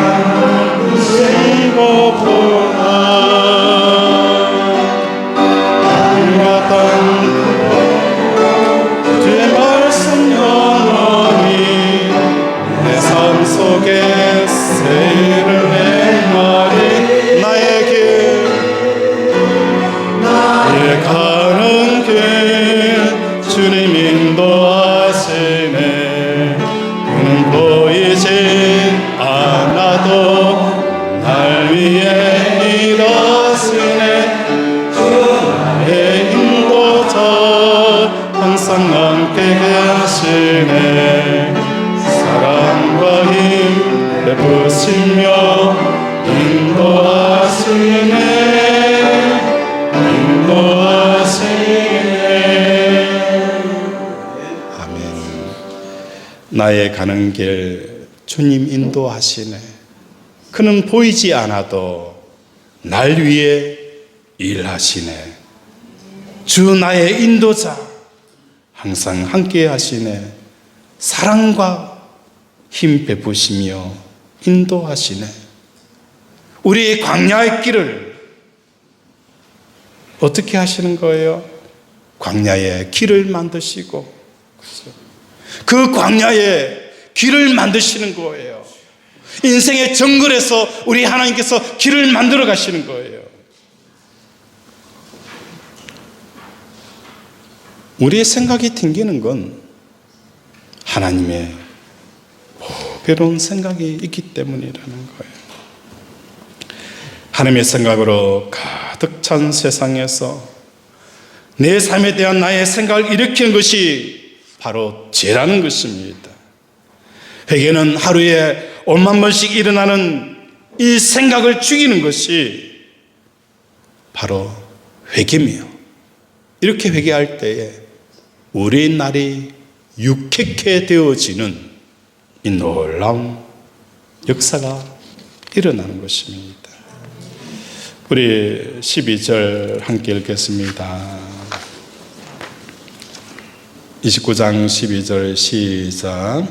깨부시며 인도하시네. 아멘. 나의 가는 길 주님 인도하시네. 그는 보이지 않아도 날 위해 일하시네. 주 나의 인도자 항상 함께 하시네. 사랑과 힘 베푸시며 인도하시네. 우리의 광야의 길을 어떻게 하시는 거예요? 광야의 길을 만드시고 그 광야의 길을 만드시는 거예요. 인생의 정글에서 우리 하나님께서 길을 만들어 가시는 거예요. 우리의 생각이 튕기는 건 하나님의 보배로운 생각이 있기 때문이라는 거예요. 하나님의 생각으로 가득 찬 세상에서 내 삶에 대한 나의 생각을 일으키는 것이 바로 죄라는 것입니다. 회개는 하루에 5만 번씩 일어나는 이 생각을 죽이는 것이 바로 회개며, 이렇게 회개할 때에 우리 날이 유쾌케 되어지는 이 놀라운 역사가 일어나는 것입니다. 우리 12절 함께 읽겠습니다. 29장 12절 시작.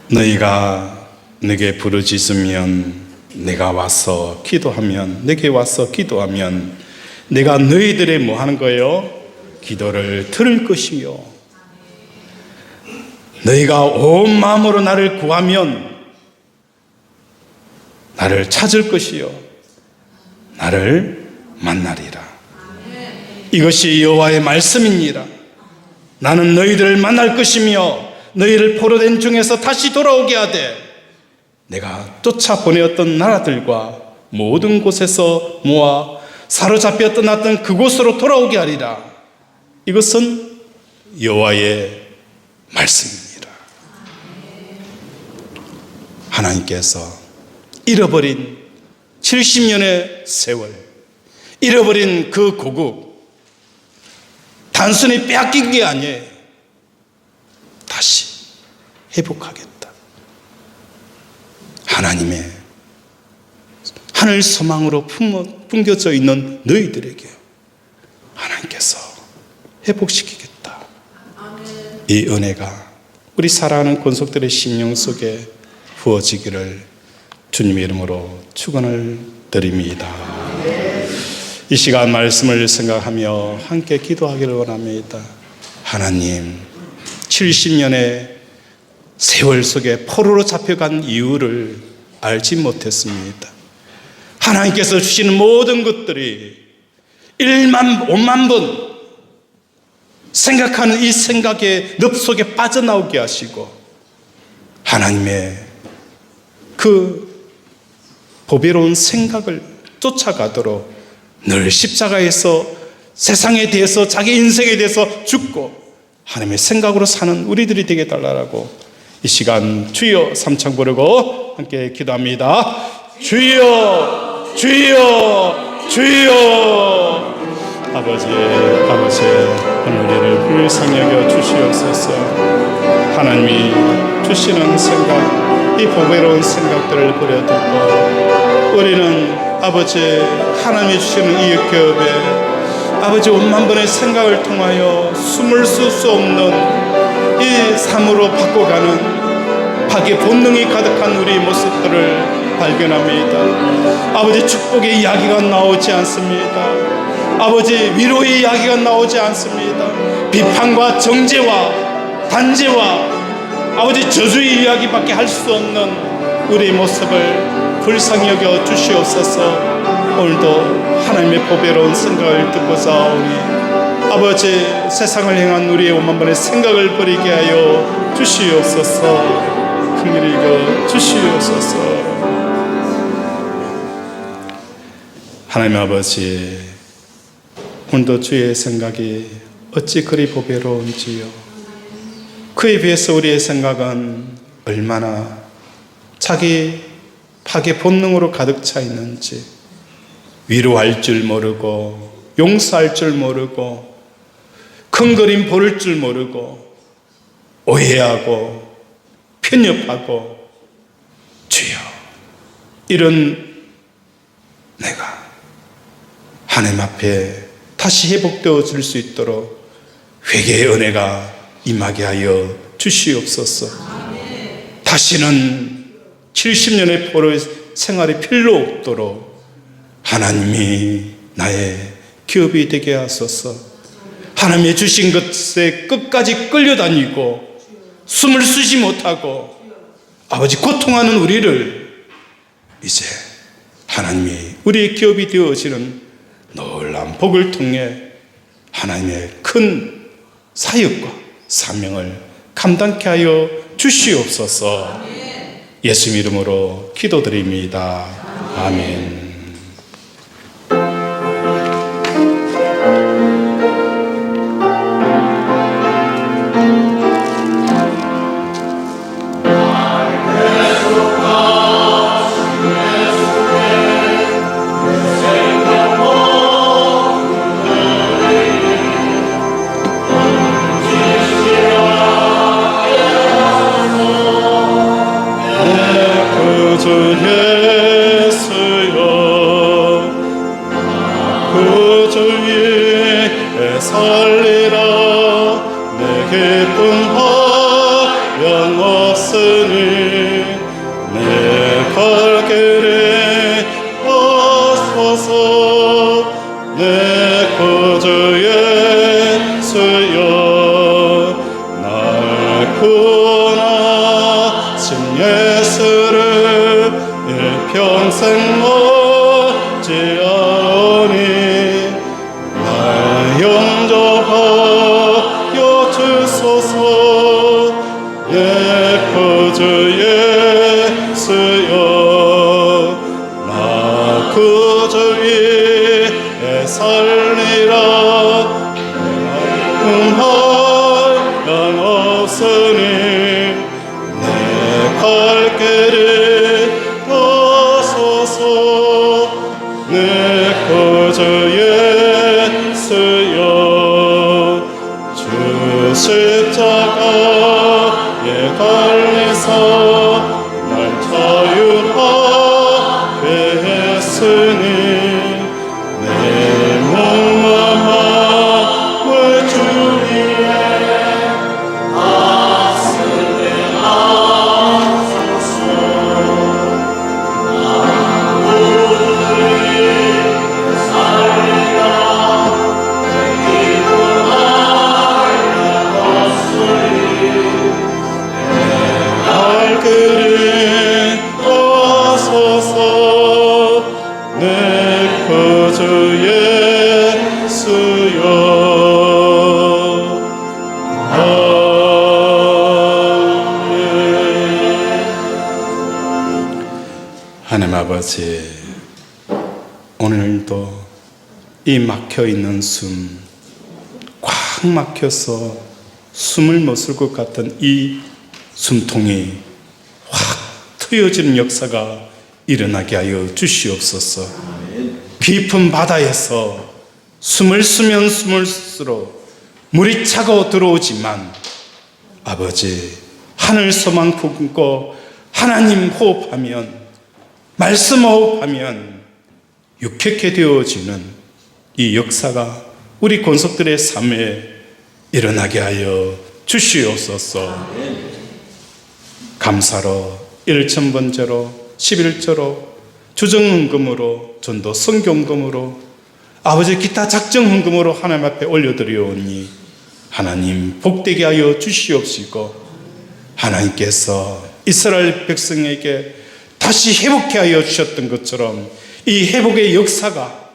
너희가 내게 부르짖으면 내가 와서 기도하면, 내게 와서 기도하면 내가 너희들의 뭐 하는 거예요? 기도를 들을 것이요. 너희가 온 마음으로 나를 구하면 나를 찾을 것이요 나를 만나리라. 이것이 여호와의 말씀이니라. 나는 너희들을 만날 것이며 너희를 포로된 중에서 다시 돌아오게 하되 내가 쫓아보내었던 나라들과 모든 곳에서 모아 사로잡혀 떠났던 그곳으로 돌아오게 하리라. 이것은 여호와의 말씀입니다. 하나님께서 잃어버린 70년의 세월, 잃어버린 그 고국, 단순히 빼앗긴 게 아니에요. 다시 회복하겠다. 하나님의 하늘 소망으로 품겨져 있는 너희들에게 하나님께서 회복시키겠다. 이 은혜가 우리 사랑하는 권속들의 심령 속에 부어지기를 주님의 이름으로 축원을 드립니다. 이 시간 말씀을 생각하며 함께 기도하기를 원합니다. 하나님, 70년의 세월 속에 포로로 잡혀간 이유를 알지 못했습니다. 하나님께서 주시는 모든 것들이 1만 5만 번 생각하는 이 생각의 늪 속에 빠져나오게 하시고 하나님의 그 보배로운 생각을 쫓아가도록 늘 십자가에서 세상에 대해서, 자기 인생에 대해서 죽고 하나님의 생각으로 사는 우리들이 되게 달라고 이 시간 주여 삼창 부르고 함께 기도합니다. 주여, 주여, 주여. 아버지 우리를 불쌍히 여겨 주시옵소서. 하나님이 주시는 생각, 이 보배로운 생각들을 버려두고 우리는 아버지 하나님이 주시는 이 교업에 아버지 5만 번의 생각을 통하여 숨을 쓸 수 없는 이 삶으로 바꿔가는 자기 본능이 가득한 우리 모습들을 발견합니다. 아버지 축복의 이야기가 나오지 않습니다. 아버지 위로의 이야기가 나오지 않습니다. 비판과 정죄와 단죄와 아버지 저주의 이야기밖에 할 수 없는 우리 모습을 불쌍히 여겨 주시옵소서. 오늘도 하나님의 보배로운 생각을 듣고자 오니 아버지 세상을 향한 우리의 5만 번의 생각을 버리게 하여 주시옵소서. 긍휼히 여겨 주시옵소서. 하나님 아버지, 오늘도 주의 생각이 어찌 그리 보배로운지요. 그에 비해서 우리의 생각은 얼마나 자기 파괴 본능으로 가득 차 있는지, 위로할 줄 모르고 용서할 줄 모르고 큰 그림 볼 줄 모르고 오해하고 편협하고, 주여, 이런 내가 하나님 앞에 다시 회복되어질 수 있도록 회개의 은혜가 임하게 하여 주시옵소서. 다시는 70년의 포로의 생활이 필요 없도록 하나님이 나의 기업이 되게 하소서. 하나님의 주신 것에 끝까지 끌려다니고 숨을 쉬지 못하고 아버지 고통하는 우리를 이제 하나님이 우리의 기업이 되어지는 놀라운 복을 통해 하나님의 큰 사역과 사명을 감당케 하여 주시옵소서. 예수 이름으로 기도드립니다. 아멘. 주 예수여, 그 주 위에 살리라. 내 기쁨 하염없으니 내 갈 길에 와소서. 내 구주 예수여, 날 구원하신 예수를 일평생 어찌하오니 날 용서하여 주소서. 내 구주 예수여, 나 구주 위에 살리라. 하염 없으니 내 갈 길을 내 구주 예수여, 주 십자가에 달리사 날 자유하게 했으니 내 목마음을 주 위에 하나님 아버지, 오늘도 이 막혀있는 숨, 꽉 막혀서 숨을 못 쉴 것 같은 이 숨통이 확 트여지는 역사가 일어나게 하여 주시옵소서. 깊은 바다에서 숨을 쉬면 숨을수록 물이 차고 들어오지만 아버지, 하늘 소망 품고 하나님 호흡하면, 말씀 호흡하면 유쾌케 되어지는 이 역사가 우리 권속들의 삶에 일어나게 하여 주시옵소서. 감사로 1,000번째로 11조로 주정헌금으로 전도 성경금으로 아버지 기타 작정헌금으로 하나님 앞에 올려드리오니 하나님 복되게 하여 주시옵시고, 하나님께서 이스라엘 백성에게 다시 회복케 하여 주셨던 것처럼 이 회복의 역사가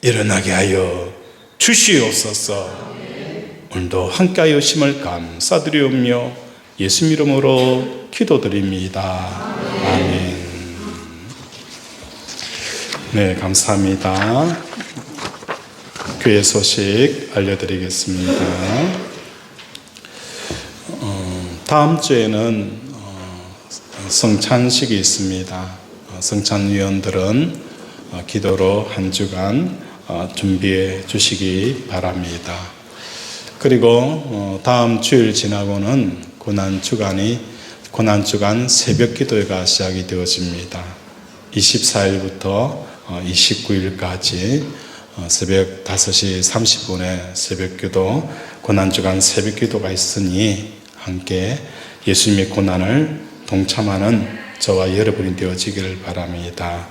일어나게 하여 주시옵소서. 오늘도 함께하여 심을 감사드리오며 예수 이름으로 기도드립니다. 아멘. 네, 감사합니다. 교회 소식 알려드리겠습니다. 다음 주에는 성찬식이 있습니다. 성찬위원들은 기도로 한 주간 준비해 주시기 바랍니다. 그리고 다음 주일 지나고는 고난주간 새벽 기도회가 시작이 되어집니다. 24일부터 29일까지 새벽 5시 30분에 새벽기도, 고난주간 새벽기도가 있으니 함께 예수님의 고난을 동참하는 저와 여러분이 되어지기를 바랍니다.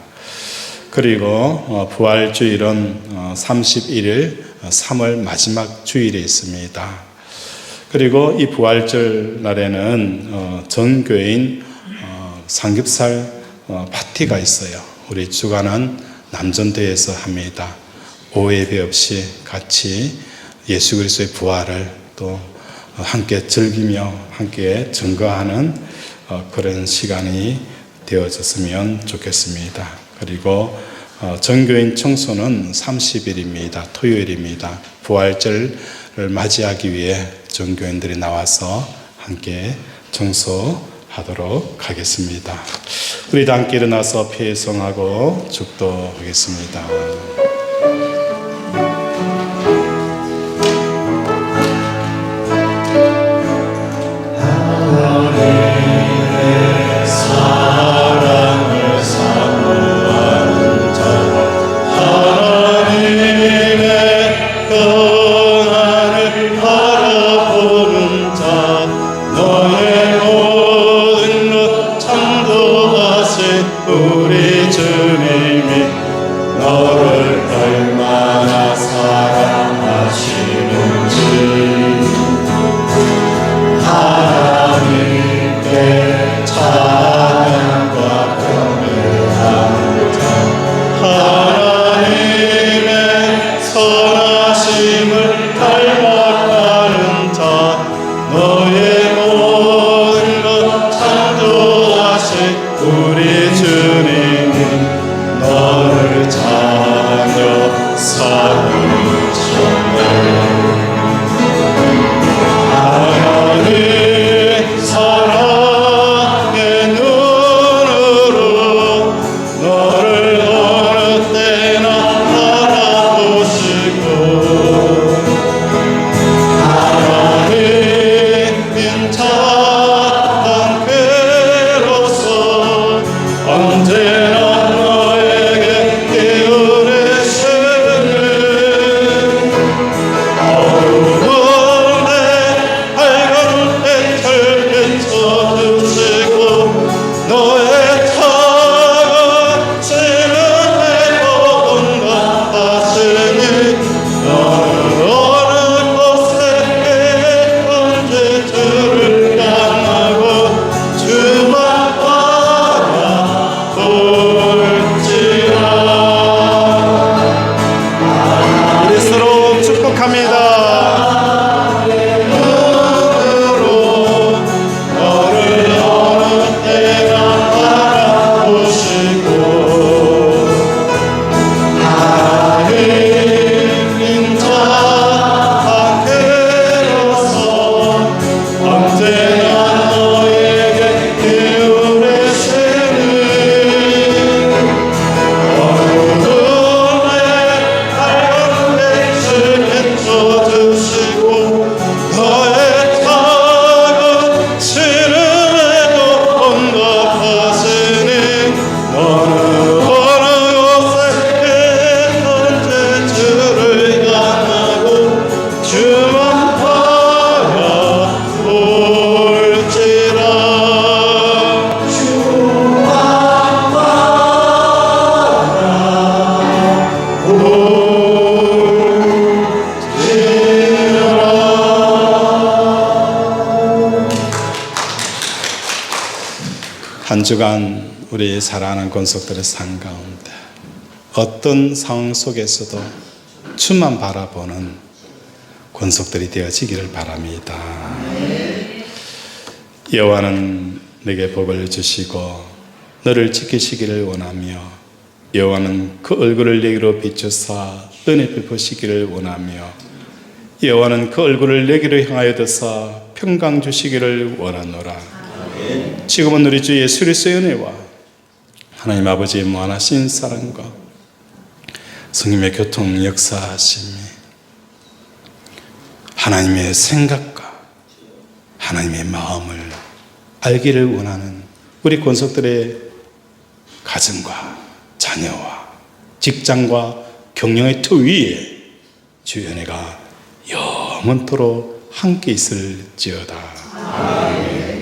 그리고 부활주일은 31일 3월 마지막 주일에 있습니다. 그리고 이 부활절 날에는 전 교회인 삼겹살 파티가 있어요. 우리 주간은 남전도에서 합니다. 오해배 없이 같이 예수 그리스도의 부활을 또 함께 즐기며 함께 증거하는 그런 시간이 되어졌으면 좋겠습니다. 그리고 전교인 청소는 30일입니다. 토요일입니다. 부활절을 맞이하기 위해 전교인들이 나와서 함께 청소하도록 하겠습니다. 우리 다 함께 일어나서 피성하고 축도하겠습니다. 우리 주님이 너를 얼마나 사랑하시는지 하나님께 찬양과 경배하는 자 하나님의 선하심을 닮아가는 자 너의 모든 것 창조하신 우리 주님이 너를 자녀 삼으셨네. 하나님 사랑의 눈으로 너를 어느 때나 바라보시고 하나님 인자한 그로서 언제나 너에게 기울이시는 어두운데 밝은 해를 비춰주시고 너의 차가운 시름에 공감하시니 너는 어느 곳에 있는지 주를 향하고 주만 우리 서로 축복합니다. 눈으로 너를 어느 때나 바라보시고 하나님 인자한 그로서 언제나 너에게 기울이시는 어둠에 밝은 빛을 비춰주시고 너의 작은 시름에도 응답하시니 너는 어느 곳에 있는지 주를 향하고 주만 바라볼지라 주만 한 주간 우리 사랑하는 권속들의 삶 가운데 어떤 상황 속에서도 주만 바라보는 권속들이 되어지기를 바랍니다. 여호와는 내게 복을 주시고 너를 지키시기를 원하며 여호와는 그 얼굴을 내게로 비추사 은혜 베푸시기를 원하며 여호와는 그 얼굴을 내게로 향하여 드사 평강 주시기를 원하노라. 지금은 우리 주 예수 그리스도의 은혜와 하나님 아버지의 무한하신 사랑과 성령의 교통 역사하심이 하나님의 생각과 하나님의 마음을 알기를 원하는 우리 권속들의 가정과 자녀와 직장과 경영의 터 위에 주의 은혜가 영원토록 함께 있을지어다. 아멘.